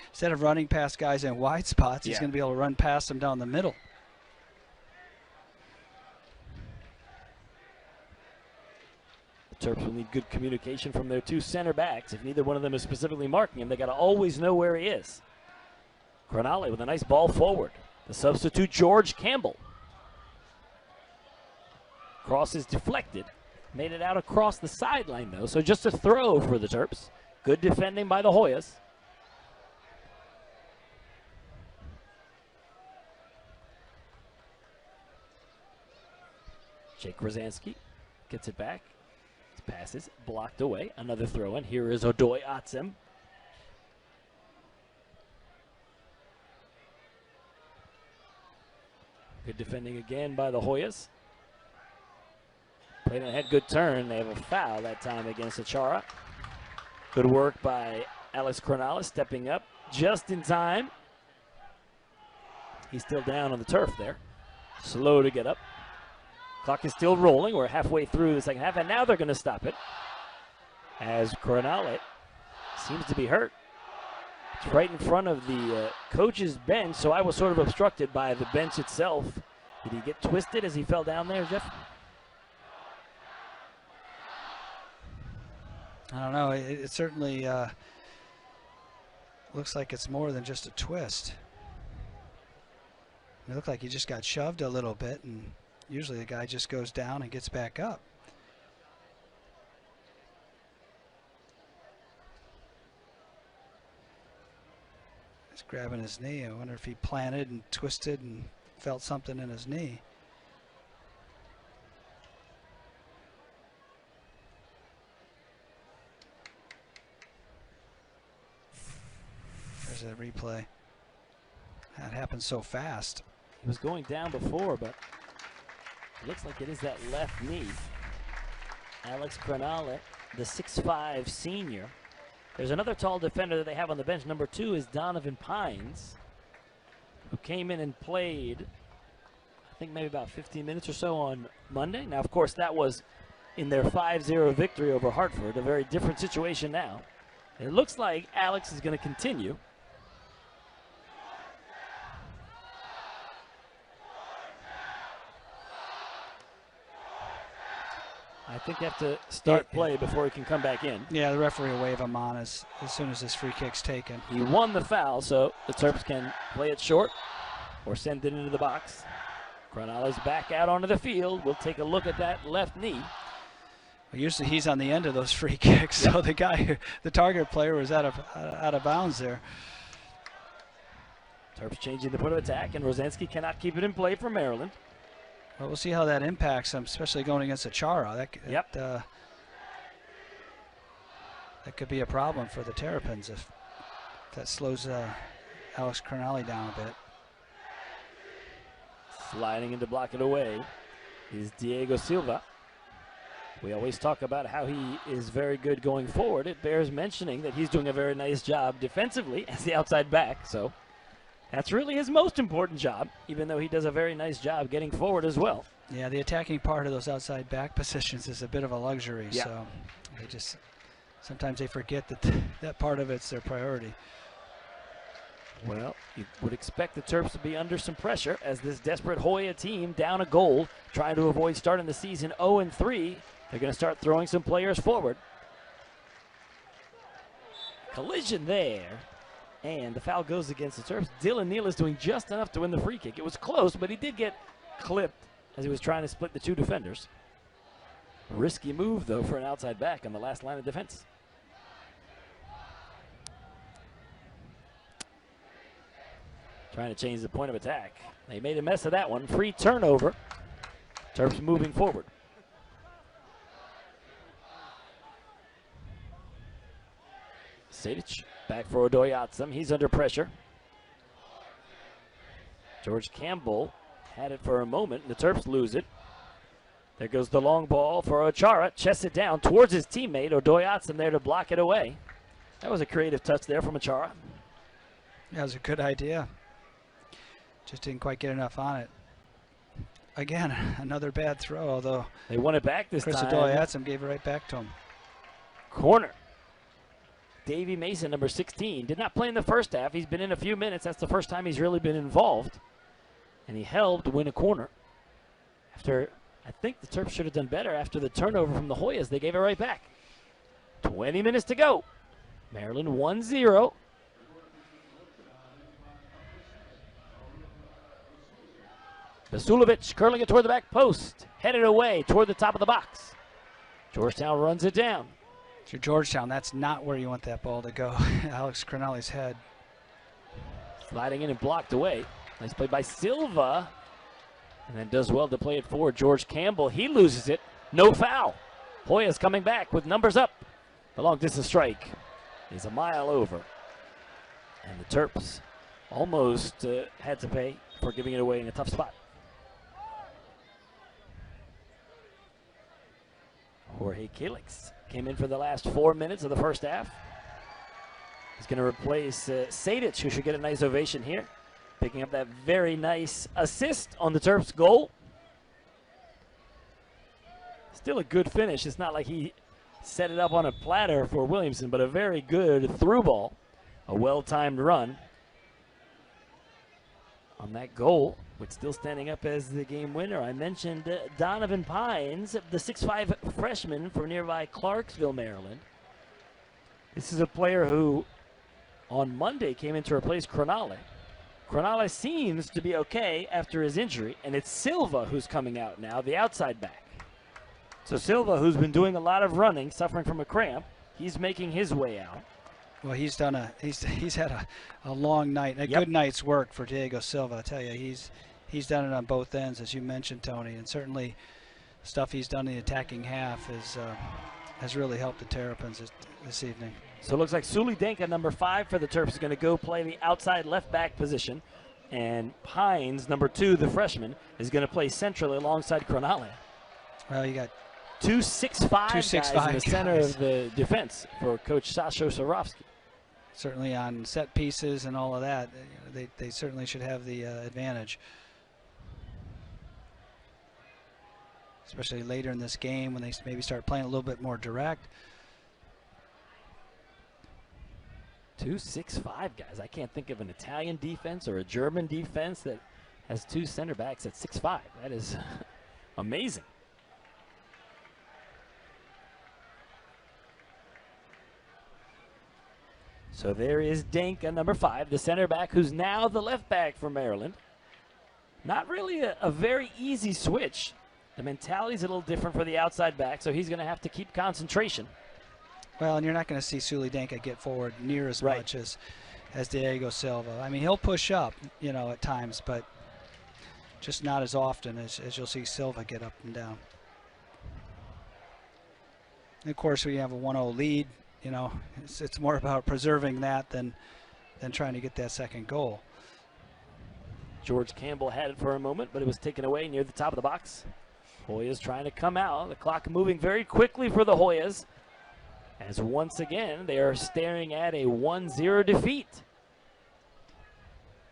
instead of running past guys in wide spots, he's going to be able to run past them down the middle. Terps will need good communication from their 2 center backs. If neither one of them is specifically marking him, they got to always know where he is. Granale with a nice ball forward. The substitute, George Campbell. Cross is deflected. Made it out across the sideline, though, so just a throw for the Terps. Good defending by the Hoyas. Jake Rosansky gets it back. Passes blocked away. Another throw in. Here is Odoy Atsem. Good defending again by the Hoyas. Played ahead, good turn. They have a foul that time against Achara. Good work by Alex Cronalis stepping up just in time. He's still down on the turf there. Slow to get up. Clock is still rolling. We're halfway through the second half, and now they're going to stop it as Coronale seems to be hurt. It's right in front of the coach's bench, so I was sort of obstructed by the bench itself. Did he get twisted as he fell down there, Jeff? I don't know. It certainly looks like it's more than just a twist. It looked like he just got shoved a little bit, and usually the guy just goes down and gets back up. He's grabbing his knee. I wonder if he planted and twisted and felt something in his knee. There's a replay. That happened so fast. He was going down before, but it looks like it is that left knee. Alex Cronale, the 6'5" senior. There's another tall defender that they have on the bench. Number 2 is Donovan Pines, who came in and played, I think maybe about 15 minutes or so on Monday. Now, of course, that was in their 5-0 victory over Hartford, a very different situation now. And it looks like Alex is going to continue. I think they have to start play before he can come back in. Yeah, the referee will wave him on as soon as this free kick's taken. He won the foul, so the Terps can play it short or send it into the box. Cronale's back out onto the field. We'll take a look at that left knee. Well, usually he's on the end of those free kicks, so the guy, the target player, was out of bounds there. Terps changing the point of attack, and Rosansky cannot keep it in play for Maryland. Well, we'll see how that impacts him, especially going against Achara. That could be a problem for the Terrapins if that slows Alex Cronale down a bit. Sliding in to block it away is Diego Silva. We always talk about how he is very good going forward. It bears mentioning that he's doing a very nice job defensively as the outside back. So that's really his most important job, even though he does a very nice job getting forward as well. Yeah, the attacking part of those outside back positions is a bit of a luxury. Yeah. So they just sometimes they forget that that part of it's their priority. Well, you would expect the Terps to be under some pressure as this desperate Hoya team down a goal, trying to avoid starting the season 0-3. They're going to start throwing some players forward. Collision there, and the foul goes against the Terps. Dylan Neal is doing just enough to win the free kick. It was close, but he did get clipped as he was trying to split the two defenders. Risky move, though, for an outside back on the last line of defense. Trying to change the point of attack. They made a mess of that one. Free turnover. Terps moving forward. Sadic back for Odoyatsam. He's under pressure. George Campbell had it for a moment. The Terps lose it. There goes the long ball for Achara. Chests it down towards his teammate. Odoyatsam there to block it away. That was a creative touch there from Achara. That was a good idea. Just didn't quite get enough on it. Again, another bad throw, although they won it back this Chris time. Odoyatsam gave it right back to him. Corner. Davey Mason, number 16, did not play in the first half. He's been in a few minutes. That's the first time he's really been involved. And he helped win a corner. After, I think the Terps should have done better after the turnover from the Hoyas. They gave it right back. 20 minutes to go. Maryland 1-0. Vasulovic curling it toward the back post. Headed away toward the top of the box. Georgetown runs it down. If you're Georgetown, that's not where you want that ball to go. Alex Cronale's head. Sliding in and blocked away. Nice play by Silva. And then does well to play it forward. George Campbell, he loses it. No foul. Hoya's coming back with numbers up. The long distance strike is a mile over. And the Terps almost had to pay for giving it away in a tough spot. Jorge Calix came in for the last 4 minutes of the first half. He's going to replace Sadic, who should get a nice ovation here. Picking up that very nice assist on the Terps' goal. Still a good finish. It's not like he set it up on a platter for Williamson, but a very good through ball. A well-timed run on that goal, which still standing up as the game winner. I mentioned Donovan Pines, the 6'5" freshman from nearby Clarksville, Maryland. This is a player who on Monday came in to replace Cronale. Cronale seems to be okay after his injury, and it's Silva who's coming out now, the outside back. So Silva, who's been doing a lot of running, suffering from a cramp, he's making his way out. Well, he's had a long night, a good night's work for Diego Silva. I tell you, he's done it on both ends, as you mentioned, Tony, and certainly stuff he's done in the attacking half has really helped the Terrapins this evening. So it looks like Suli Denka, number 5 for the Terps, is going to go play the outside left back position. And Pines, number 2, the freshman, is going to play centrally alongside Cronale. Well, you got 2'6'5" guys in the center of the defense for Coach Sasho Sorovsky. Certainly on set pieces and all of that, they certainly should have the advantage. Especially later in this game when they maybe start playing a little bit more direct. 2'6'5" guys. I can't think of an Italian defense or a German defense that has 2 center backs at 6'5". That is amazing. So there is Danka, number 5, the center back, who's now the left back for Maryland. Not really a very easy switch. The mentality's a little different for the outside back, so he's going to have to keep concentration. Well, and you're not going to see Suli Danka get forward near as much as Diego Silva. I mean, he'll push up, you know, at times, but just not as often as you'll see Silva get up and down. And of course, we have a 1-0 lead. You know, it's more about preserving that than trying to get that second goal. George Campbell had it for a moment, but it was taken away near the top of the box. Hoyas trying to come out. The clock moving very quickly for the Hoyas, as once again they are staring at a 1-0 defeat.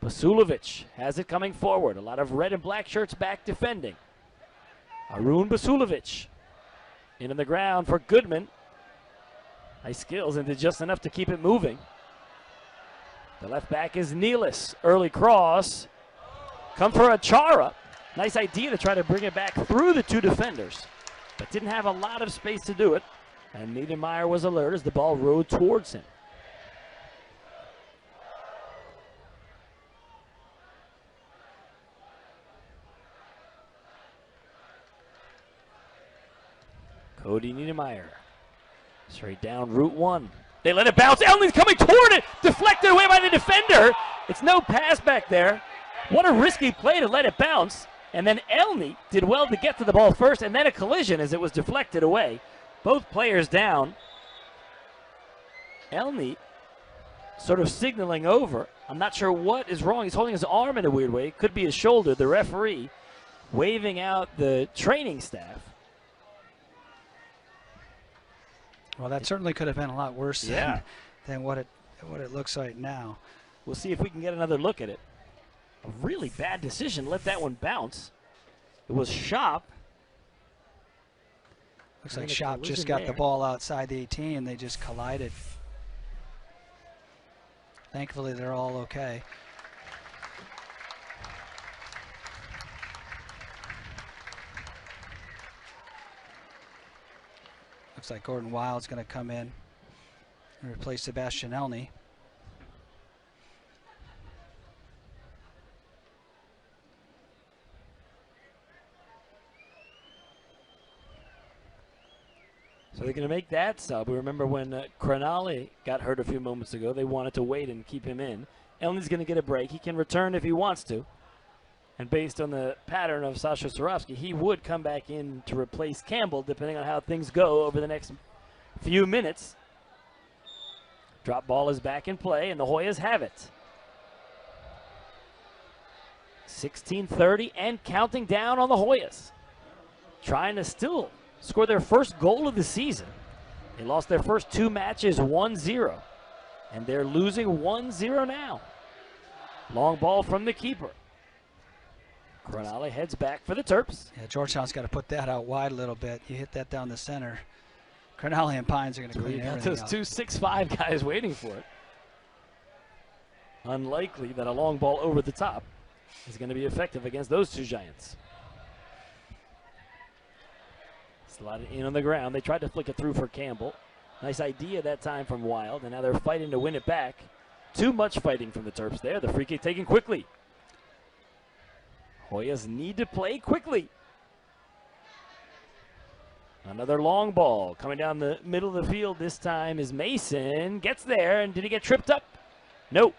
Basulovic has it coming forward. A lot of red and black shirts back defending. Arun Basulovic in on the ground for Goodman. Nice skills and did just enough to keep it moving. The left back is Nealis. Early cross. Come for Achara. Nice idea to try to bring it back through the 2 defenders, but didn't have a lot of space to do it. And Niedermeyer was alert as the ball rode towards him. Cody Niedermeyer. Straight down Route 1. They let it bounce. Elney's coming toward it. Deflected away by the defender. It's no pass back there. What a risky play to let it bounce. And then Elney did well to get to the ball first, and then a collision as it was deflected away. Both players down. Elney sort of signaling over. I'm not sure what is wrong. He's holding his arm in a weird way. Could be his shoulder. The referee waving out the training staff. Well, that certainly could have been a lot worse than what it looks like now. We'll see if we can get another look at it. A really bad decision. Let that one bounce. It was Shop. Looks like Shop just got the ball outside the 18 and they just collided. Thankfully, they're all okay. Looks like Gordon Wild's going to come in and replace Sebastian Elney. So they're going to make that sub. We remember when Cronale got hurt a few moments ago, they wanted to wait and keep him in. Elney's going to get a break. He can return if he wants to. And based on the pattern of Sasha Sorovsky, he would come back in to replace Campbell, depending on how things go over the next few minutes. Drop ball is back in play, and the Hoyas have it. 16:30 and counting down on the Hoyas. Trying to still score their first goal of the season. They lost their first 2 matches 1-0, and they're losing 1-0 now. Long ball from the keeper. Cronale heads back for the Terps. Yeah, Georgetown's got to put that out wide a little bit. You hit that down the center. Cronale and Pines are going to clean everything those up. 2 6'5" guys waiting for it. Unlikely that a long ball over the top is going to be effective against those 2 giants. Slotted in on the ground. They tried to flick it through for Campbell. Nice idea that time from Wild, and now they're fighting to win it back. Too much fighting from the Terps there. The free kick taken quickly. Hoyas need to play quickly. Another long ball coming down the middle of the field. This time is Mason. Gets there, and did he get tripped up? Nope.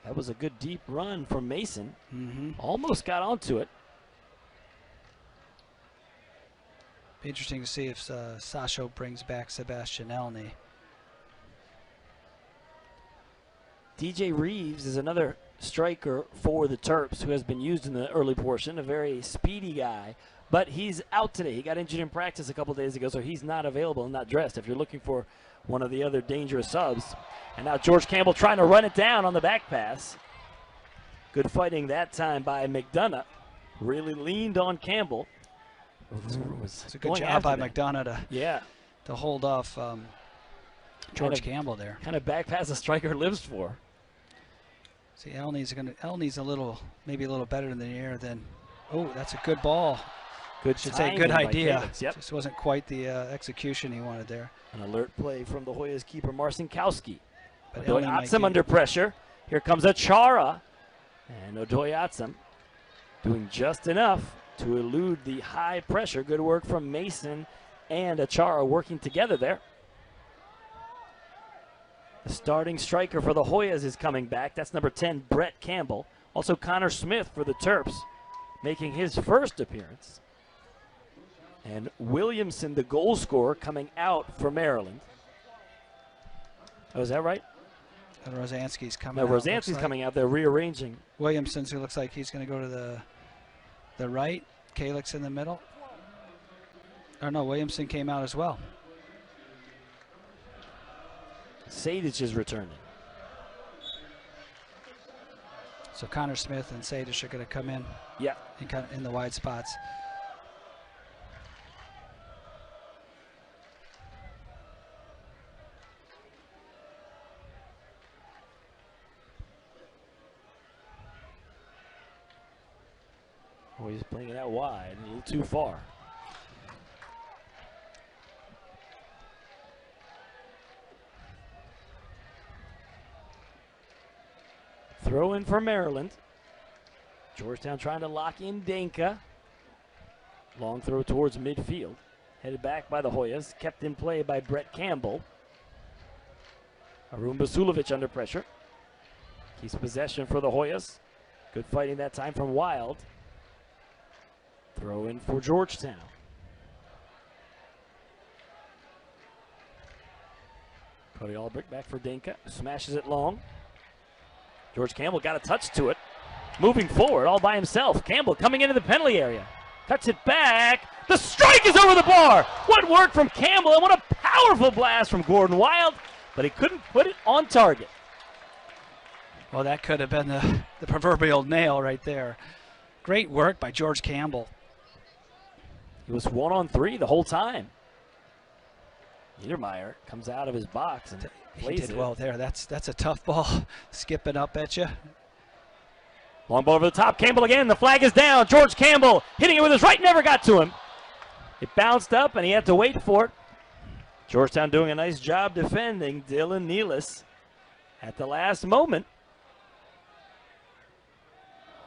That was a good deep run from Mason. Almost got onto it. Be interesting to see if Sasho brings back Sebastian Elney. DJ Reeves is another striker for the Terps who has been used in the early portion, a very speedy guy, but he's out today. He got injured in practice a couple days ago, so he's not available and not dressed if you're looking for one of the other dangerous subs. And now George Campbell trying to run it down on the back pass. Good fighting that time by McDonough. Really leaned on Campbell. It's a good job by McDonough to hold off George Campbell there. Kind of back pass a striker lives for. See, Elney's maybe a little better in the air than. Oh, that's a good ball. Good idea. Yep. Just wasn't quite the execution he wanted there. An alert play from the Hoyas keeper Marcinkowski. But Odoyatsam under pressure. Here comes Achara. And Odoyatsam doing just enough to elude the high pressure. Good work from Mason and Achara working together there. The starting striker for the Hoyas is coming back. That's number 10, Brett Campbell. Also Connor Smith for the Terps, making his first appearance. And Williamson, the goal scorer, coming out for Maryland. Oh, is that right? And Rosansky's coming out. No, Rosansky's coming out. They're rearranging. Williamson, who looks like he's going to go to the right. Kalix in the middle. Oh, no, Williamson came out as well. Sadich is returning. So Connor Smith and Sadich are going to come in. Yeah. In the wide spots. Oh, he's playing it out wide, a little too far. Throw in for Maryland. Georgetown trying to lock in Danka. Long throw towards midfield. Headed back by the Hoyas. Kept in play by Brett Campbell. Arun Basulovic under pressure. Keeps possession for the Hoyas. Good fighting that time from Wild. Throw in for Georgetown. Cody Albrecht back for Danka. Smashes it long. George Campbell got a touch to it. Moving forward all by himself. Campbell coming into the penalty area. Cuts it back. The strike is over the bar. What work from Campbell, and what a powerful blast from Gordon Wild, but he couldn't put it on target. Well, that could have been the proverbial nail right there. Great work by George Campbell. He was 1-on-3 the whole time. Niedermeyer comes out of his box and plays he did well there. That's a tough ball, skipping up at you. Long ball over the top. Campbell again. The flag is down. George Campbell hitting it with his right. Never got to him. It bounced up and he had to wait for it. Georgetown doing a nice job defending Dylan Nealis at the last moment.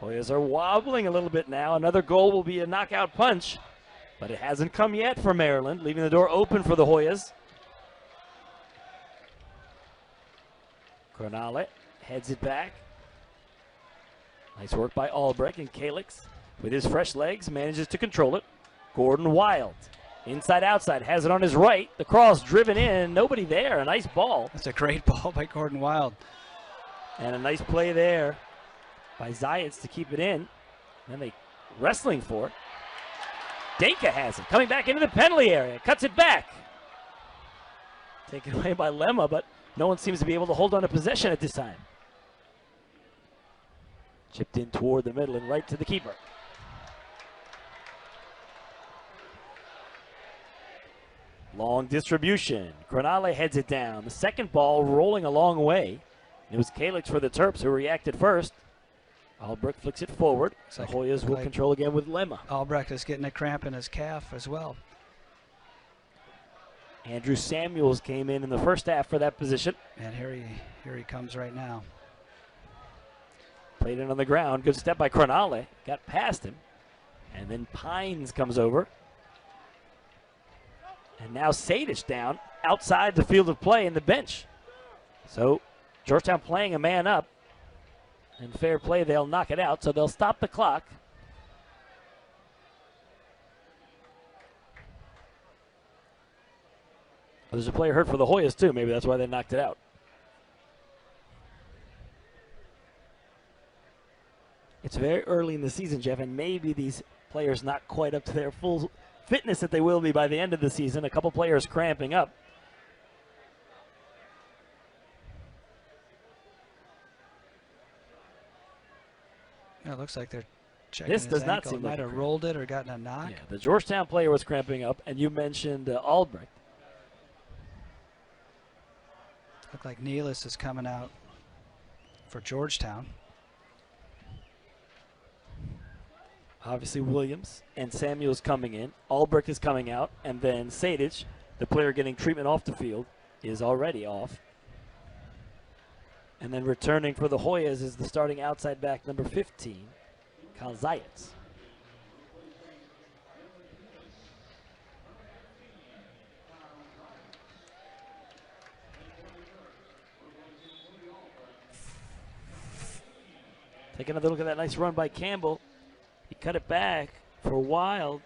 Hoyas are wobbling a little bit now. Another goal will be a knockout punch, but it hasn't come yet for Maryland, leaving the door open for the Hoyas. Cornale heads it back. Nice work by Albrecht, and Kalix, with his fresh legs, manages to control it. Gordon Wild, inside outside, has it on his right. The cross driven in, nobody there. A nice ball. That's a great ball by Gordon Wild. And a nice play there by Zayats to keep it in. Then they wrestling for it. Danka has it, coming back into the penalty area, cuts it back. Taken away by Lemma, but no one seems to be able to hold on to possession at this time. Chipped in toward the middle and right to the keeper. Long distribution. Cornale heads it down. The second ball rolling a long way. It was Kalix for the Terps who reacted first. Albrecht flicks it forward. The Hoyas will control again with Lemma. Albrecht is getting a cramp in his calf as well. Andrew Samuels came in the first half for that position. And here he comes right now. Played it on the ground. Good step by Cornale. Got past him. And then Pines comes over. And now Sadich down outside the field of play in the bench. So Georgetown playing a man up. And fair play, they'll knock it out. So they'll stop the clock. There's a player hurt for the Hoyas, too. Maybe that's why they knocked it out. It's very early in the season, Jeff, and maybe these players not quite up to their full fitness that they will be by the end of the season. A couple players cramping up. It looks like they're checking This his does not ankle. seem Might like a have cramp. rolled it or gotten a knock. Yeah, the Georgetown player was cramping up, and you mentioned Albrecht. Look like Nealis is coming out for Georgetown. Obviously, Williams and Samuel's coming in. Albrecht is coming out, and then Sadich, the player getting treatment off the field, is already off. And then returning for the Hoyas is the starting outside back, number 15, Kyle Zayats. Take another look at that nice run by Campbell. He cut it back for a while,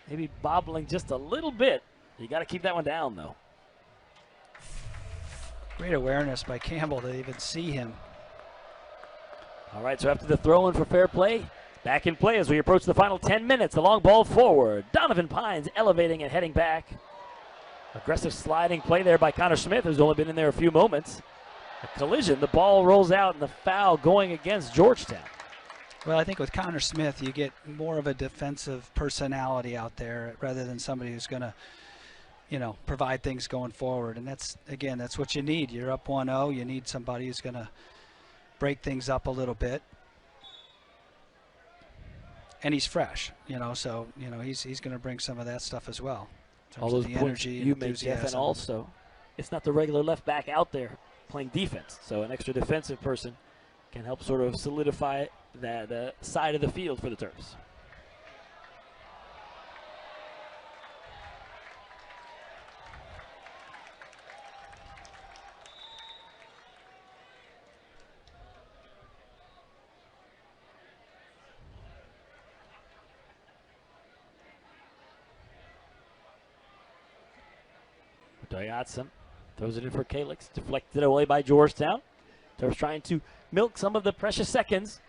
maybe bobbling just a little bit. You got to keep that one down, though. Great awareness by Campbell to even see him. All right, so after the throw-in for fair play, back in play as we approach the final 10 minutes. The long ball forward. Donovan Pines elevating and heading back. Aggressive sliding play there by Connor Smith, who's only been in there a few moments. A collision, the ball rolls out, and the foul going against Georgetown. Well, I think with Connor Smith, you get more of a defensive personality out there rather than somebody who's going to, provide things going forward. And that's, again, that's what you need. You're up 1-0. You need somebody who's going to break things up a little bit. And he's fresh, so, he's going to bring some of that stuff as well. In terms All those of the points energy you and make, Jeff, and enthusiasm. also, it's not the regular left back out there playing defense. So an extra defensive person can help sort of solidify that side of the field for the Terps. Doyatson throws it in for Kalix, deflected away by Georgetown. Terps trying to milk some of the precious seconds.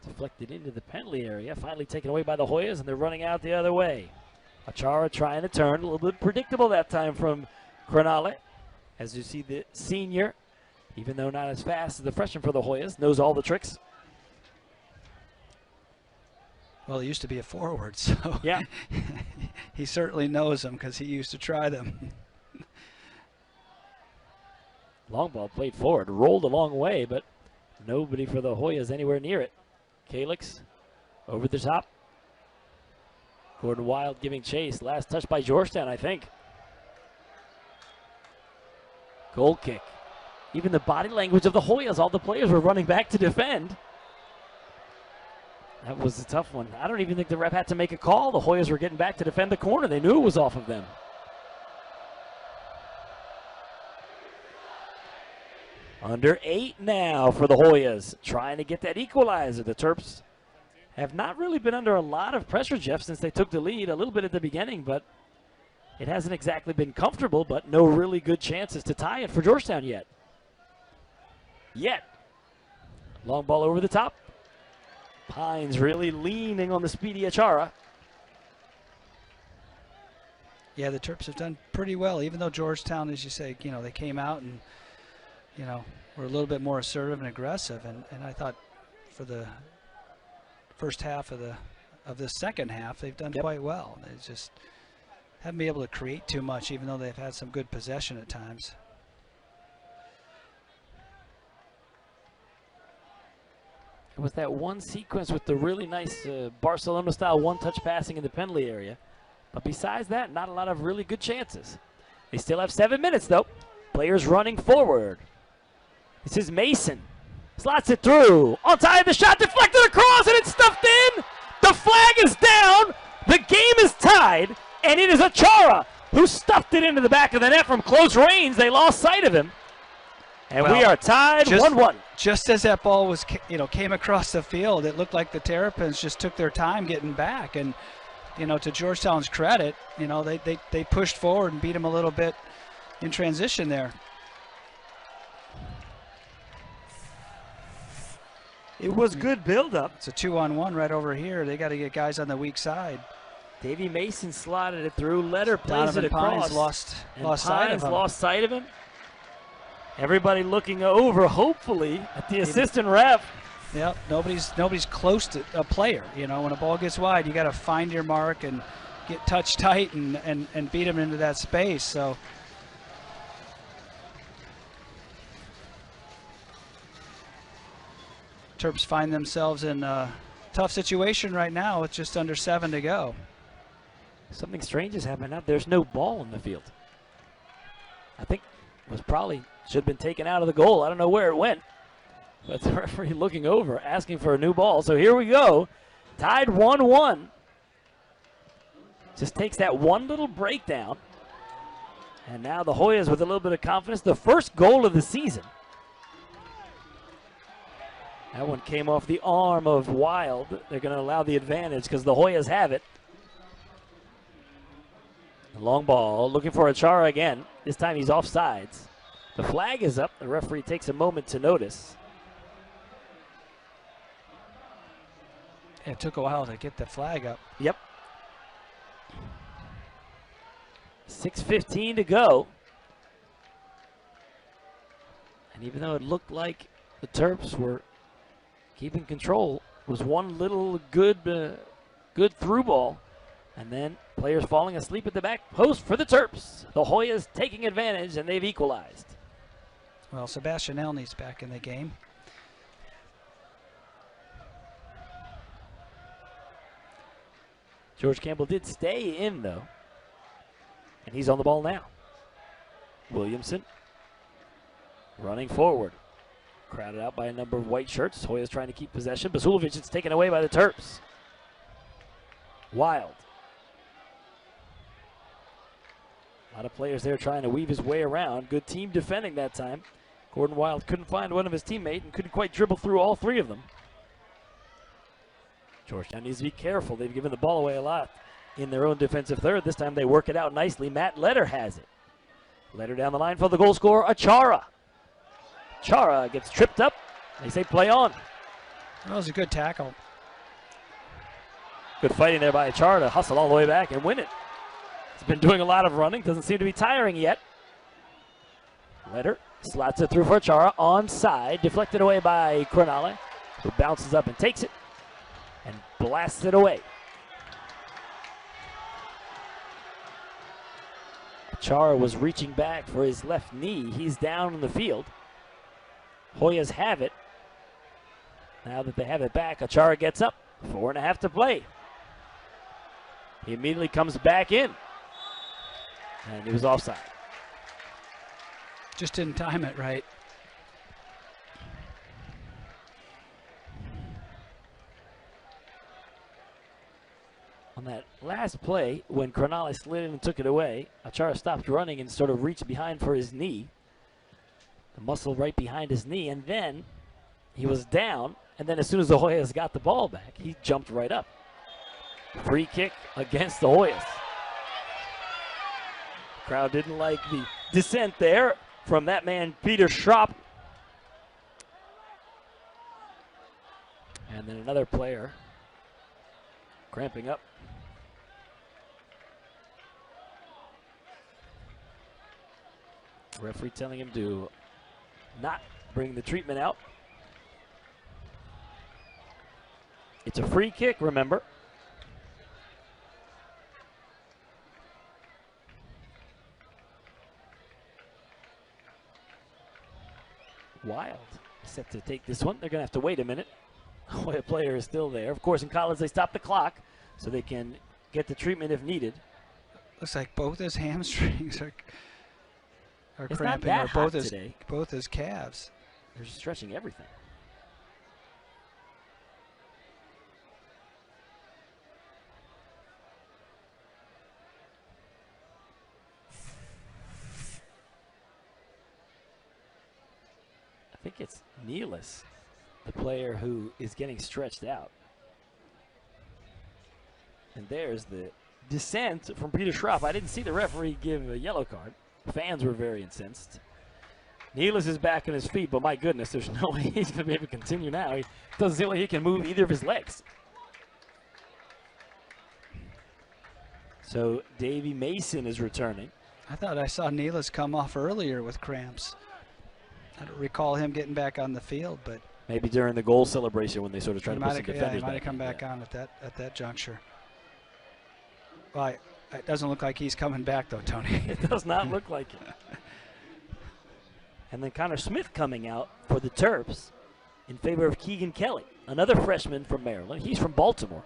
Deflected into the penalty area, finally taken away by the Hoyas, and they're running out the other way. Achara trying to turn, a little bit predictable that time from Crenale. As you see, the senior, even though not as fast as the freshman for the Hoyas, knows all the tricks. Well, he used to be a forward, so Yeah. he certainly knows them because he used to try them. Long ball played forward, rolled a long way, but nobody for the Hoyas anywhere near it. Kalix over the top. Gordon Wild giving chase. Last touch by Georgetown, I think. Goal kick. Even the body language of the Hoyas, all the players were running back to defend. That was a tough one. I don't even think the ref had to make a call. The Hoyas were getting back to defend the corner. They knew it was off of them. Under 8 now for the Hoyas, trying to get that equalizer. The Terps have not really been under a lot of pressure, Jeff, since they took the lead. A little bit at the beginning, but it hasn't exactly been comfortable, but no really good chances to tie it for Georgetown yet. Long ball over the top. Pines really leaning on the speedy Achara. Yeah, the Terps have done pretty well, even though Georgetown, as you say, they came out and, were a little bit more assertive and aggressive. And I thought for the first half of the second half, they've done quite well. They just haven't been able to create too much, even though they've had some good possession at times. It was that one sequence with the really nice Barcelona-style one-touch passing in the penalty area. But besides that, not a lot of really good chances. They still have 7 minutes, though. Players running forward. This is Mason. Slots it through. Onside, the shot deflected across, and it's stuffed in. The flag is down. The game is tied, and it is Achara who stuffed it into the back of the net from close range. They lost sight of him. And we are tied 1-1. Just as that ball was, came across the field, it looked like the Terrapins just took their time getting back. And, to Georgetown's credit, they pushed forward and beat him a little bit in transition there. It was good build-up. It's a 2-on-1 right over here. They got to get guys on the weak side. Davey Mason slotted it through. Letter plays Donovan it across. Pines lost Pines sight of him. lost sight of him. Everybody looking over, hopefully, at the assistant ref. Yep, nobody's close to a player. When a ball gets wide, you got to find your mark and get touch tight and beat him into that space. So. Terps find themselves in a tough situation right now with just under 7 to go. Something strange has happened now. There's no ball in the field. I think it was probably should have been taken out of the goal. I don't know where it went. But the referee looking over, asking for a new ball. So here we go. Tied 1-1. Just takes that one little breakdown. And now the Hoyas with a little bit of confidence. The first goal of the season. That one came off the arm of Wild. They're going to allow the advantage because the Hoyas have it. The long ball, looking for Achara again. This time he's offsides. The flag is up. The referee takes a moment to notice. It took a while to get the flag up. Yep. 6:15 to go. And even though it looked like the Terps were keeping control, was one little good through ball, and then players falling asleep at the back post for the Terps. The Hoyas taking advantage, and they've equalized. Well, Sebastian Elney's back in the game. George Campbell did stay in, though, and he's on the ball now. Williamson running forward. Crowded out by a number of white shirts. Hoyas trying to keep possession. Basulovic is taken away by the Terps. Wild. A lot of players there trying to weave his way around. Good team defending that time. Gordon Wild couldn't find one of his teammates and couldn't quite dribble through all three of them. Georgetown needs to be careful. They've given the ball away a lot in their own defensive third. This time they work it out nicely. Matt Letter has it. Letter down the line for the goal scorer, Achara. Chara gets tripped up. They say play on. That was a good tackle. Good fighting there by Chara to hustle all the way back and win it. He's been doing a lot of running. Doesn't seem to be tiring yet. Letter slots it through for Chara. Onside. Deflected away by Cronale, who bounces up and takes it and blasts it away. Chara was reaching back for his left knee. He's down in the field. Hoyas have it. Now that they have it back, Achara gets up. 4.5 to play. He immediately comes back in. And he was offside. Just didn't time it right. On that last play, when Cronale slid in and took it away, Achara stopped running and sort of reached behind for his knee. The muscle right behind his knee, and then he was down, and then as soon as the Hoyas got the ball back, he jumped right up. Free kick against the Hoyas. Crowd didn't like the dissent there from that man, Peter Schropp. And then another player cramping up. Referee telling him to not bring the treatment out. It's a free kick, remember. Wild set to take this one. They're going to have to wait a minute. Hoya player is still there. Of course, in college, they stop the clock so they can get the treatment if needed. Looks like both his hamstrings are It's cramping, not that or hot today. both his calves. They're just stretching everything. I think it's Nealis, the player who is getting stretched out. And there's the dissent from Peter Schropp. I didn't see the referee give a yellow card. Fans were very incensed. Nealis is back on his feet, but my goodness, there's no way he's going to be able to continue now. He doesn't seem like he can move either of his legs. So Davey Mason is returning. I thought I saw Nealis come off earlier with cramps. I don't recall him getting back on the field, but maybe during the goal celebration when they sort of tried to put some defenders he might have come back on at that juncture. Well, it doesn't look like he's coming back though, Tony. It does not look like it. And then Connor Smith coming out for the Terps in favor of Keegan Kelly, another freshman from Maryland. He's from Baltimore.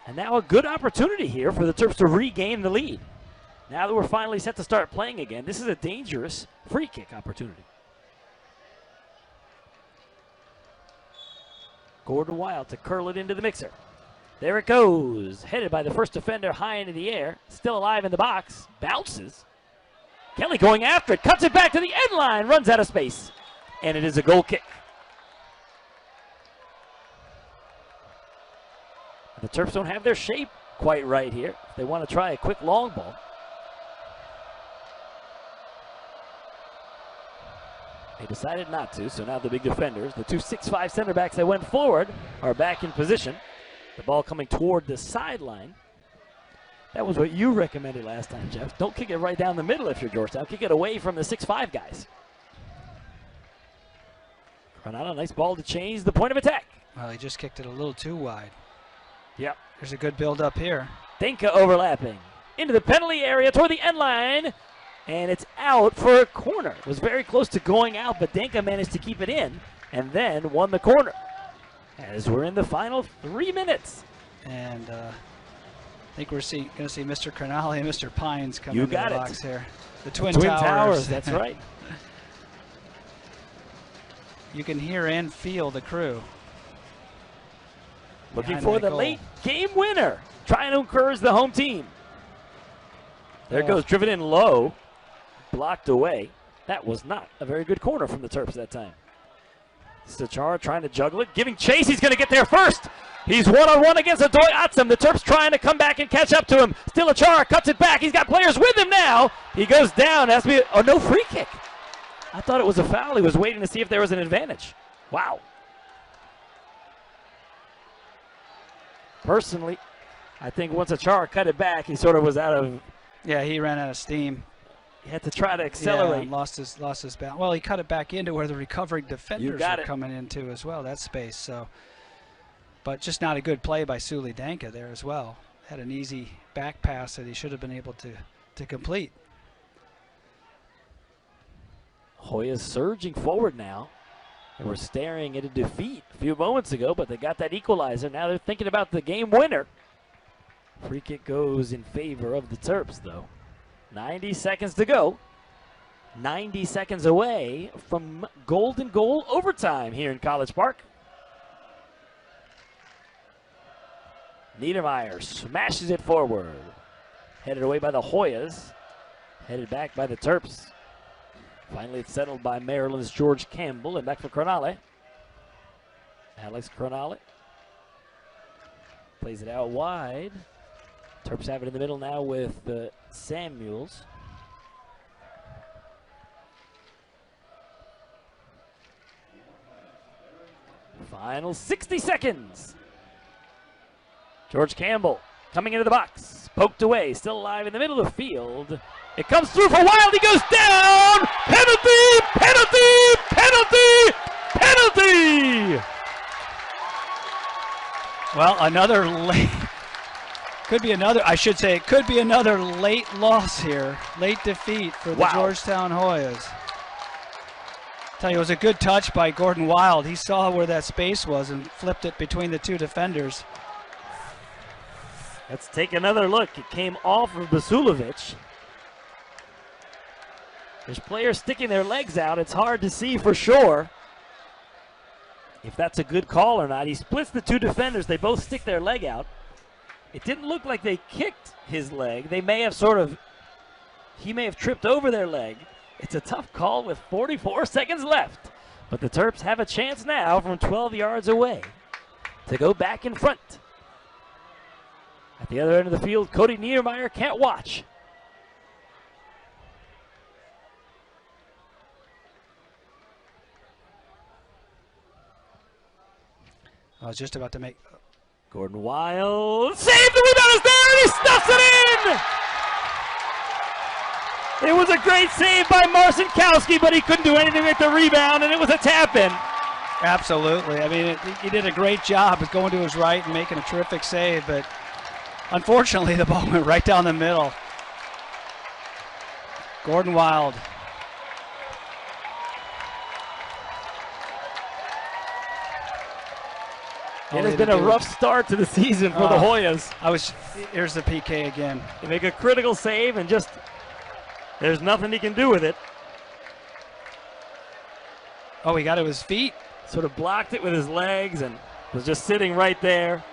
And now a good opportunity here for the Terps to regain the lead. Now that we're finally set to start playing again, this is a dangerous free kick opportunity. Gordon Wild to curl it into the mixer. There it goes. Headed by the first defender high into the air. Still alive in the box. Bounces. Kelly going after it. Cuts it back to the end line. Runs out of space. And it is a goal kick. The Terps don't have their shape quite right here. They want to try a quick long ball. They decided not to, so now the big defenders, the two 6'5" center backs that went forward, are back in position. The ball coming toward the sideline. That was what you recommended last time, Jeff. Don't kick it right down the middle if you're Georgetown. Kick it away from the 6'5" guys. Granada, nice ball to change the point of attack. Well, he just kicked it a little too wide. Yep. There's a good build up here. Denka overlapping into the penalty area toward the end line. And it's out for a corner. It was very close to going out, but Denka managed to keep it in and then won the corner. As we're in the final 3 minutes. And I think we're going to see Mr. Cronali and Mr. Pines come into the box here. The Twin Towers. That's right. You can hear and feel the crew. Looking for the late game winner. Trying to encourage the home team. There goes, driven in low. Blocked away. That was not a very good corner from the Terps that time. Sachar trying to juggle it, giving chase. He's going to get there first. He's one-on-one against Adoy Atsam. The Terps trying to come back and catch up to him. Still Achara cuts it back. He's got players with him now. He goes down. Has to be no free kick. I thought it was a foul. He was waiting to see if there was an advantage. Wow. Personally, I think once Achara cut it back, he sort of was out of. Yeah, he ran out of steam. He had to try to accelerate. Yeah, and lost his balance. Well, he cut it back into where the recovering defenders are coming into as well, that space. So, but just not a good play by Suli Danka there as well. Had an easy back pass that he should have been able to complete. Hoya's surging forward now. They were staring at a defeat a few moments ago, but they got that equalizer. Now they're thinking about the game winner. Free kick goes in favor of the Terps, though. 90 seconds to go. 90 seconds away from golden goal overtime here in College Park. Niedermeyer smashes it forward. Headed away by the Hoyas. Headed back by the Terps. Finally, it's settled by Maryland's George Campbell, and back for Cronale. Alex Cronale plays it out wide. Terps have it in the middle now with Samuels. Final 60 seconds. George Campbell coming into the box. Poked away, still alive in the middle of the field. It comes through for Wild, he goes down! Penalty! Penalty! Penalty! Penalty! Well, another late, could be another late loss here. Late defeat for the Georgetown Hoyas. Tell you, it was a good touch by Gordon Wild. He saw where that space was and flipped it between the two defenders. Let's take another look. It came off of Basulovic. There's players sticking their legs out. It's hard to see for sure if that's a good call or not. He splits the two defenders. They both stick their leg out. It didn't look like they kicked his leg. They may have he may have tripped over their leg. It's a tough call with 44 seconds left. But the Terps have a chance now from 12 yards away to go back in front. the other end of the field, Cody Niedermeyer can't watch. I was just about to make. Gordon Wild, save, the rebound is there, and he stuffs it in! It was a great save by Marcinkowski, but he couldn't do anything with the rebound, and it was a tap-in. Absolutely. I mean, he did a great job of going to his right and making a terrific save, but unfortunately the ball went right down the middle. Gordon Wild. It has been a rough start to the season for the Hoyas. Here's the PK again. They make a critical save and just, there's nothing he can do with it. Oh, he got to his feet. Sort of blocked it with his legs and was just sitting right there.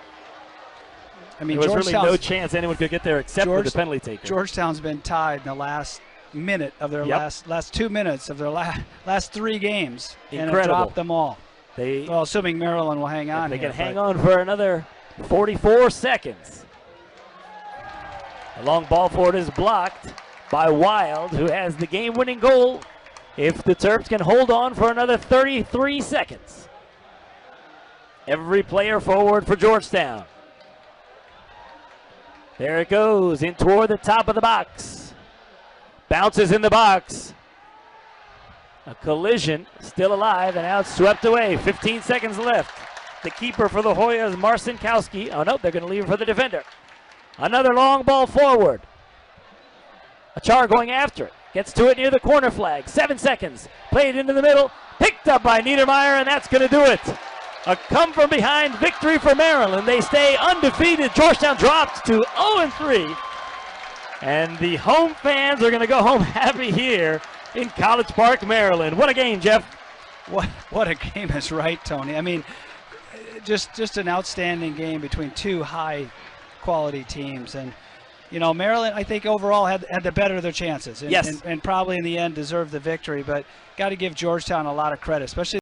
I mean, there was really no chance anyone could get there except for the penalty taker. Georgetown's been tied in the last minute of their last 2 minutes of their last 3 games. Incredible. And it dropped them all. Well, assuming Maryland will hang on. They can hang on for another 44 seconds. The long ball forward is blocked by Wild, who has the game-winning goal if the Terps can hold on for another 33 seconds. Every player forward for Georgetown. There it goes in toward the top of the box. Bounces in the box. A collision, still alive, and now it's swept away. 15 seconds left. The keeper for the Hoyas, Marcinkowski. Oh, no, they're going to leave it for the defender. Another long ball forward. Achar going after it. Gets to it near the corner flag. 7 seconds. Played into the middle. Picked up by Niedermeyer, and that's going to do it. A come-from-behind victory for Maryland. They stay undefeated. Georgetown dropped to 0-3. And the home fans are going to go home happy here in College Park, Maryland. What a game, Jeff. What a game is right, Tony. I mean, just an outstanding game between 2 high-quality teams. And, you know, Maryland, I think, overall had the better of their chances. And, yes. And probably in the end deserved the victory. But got to give Georgetown a lot of credit, especially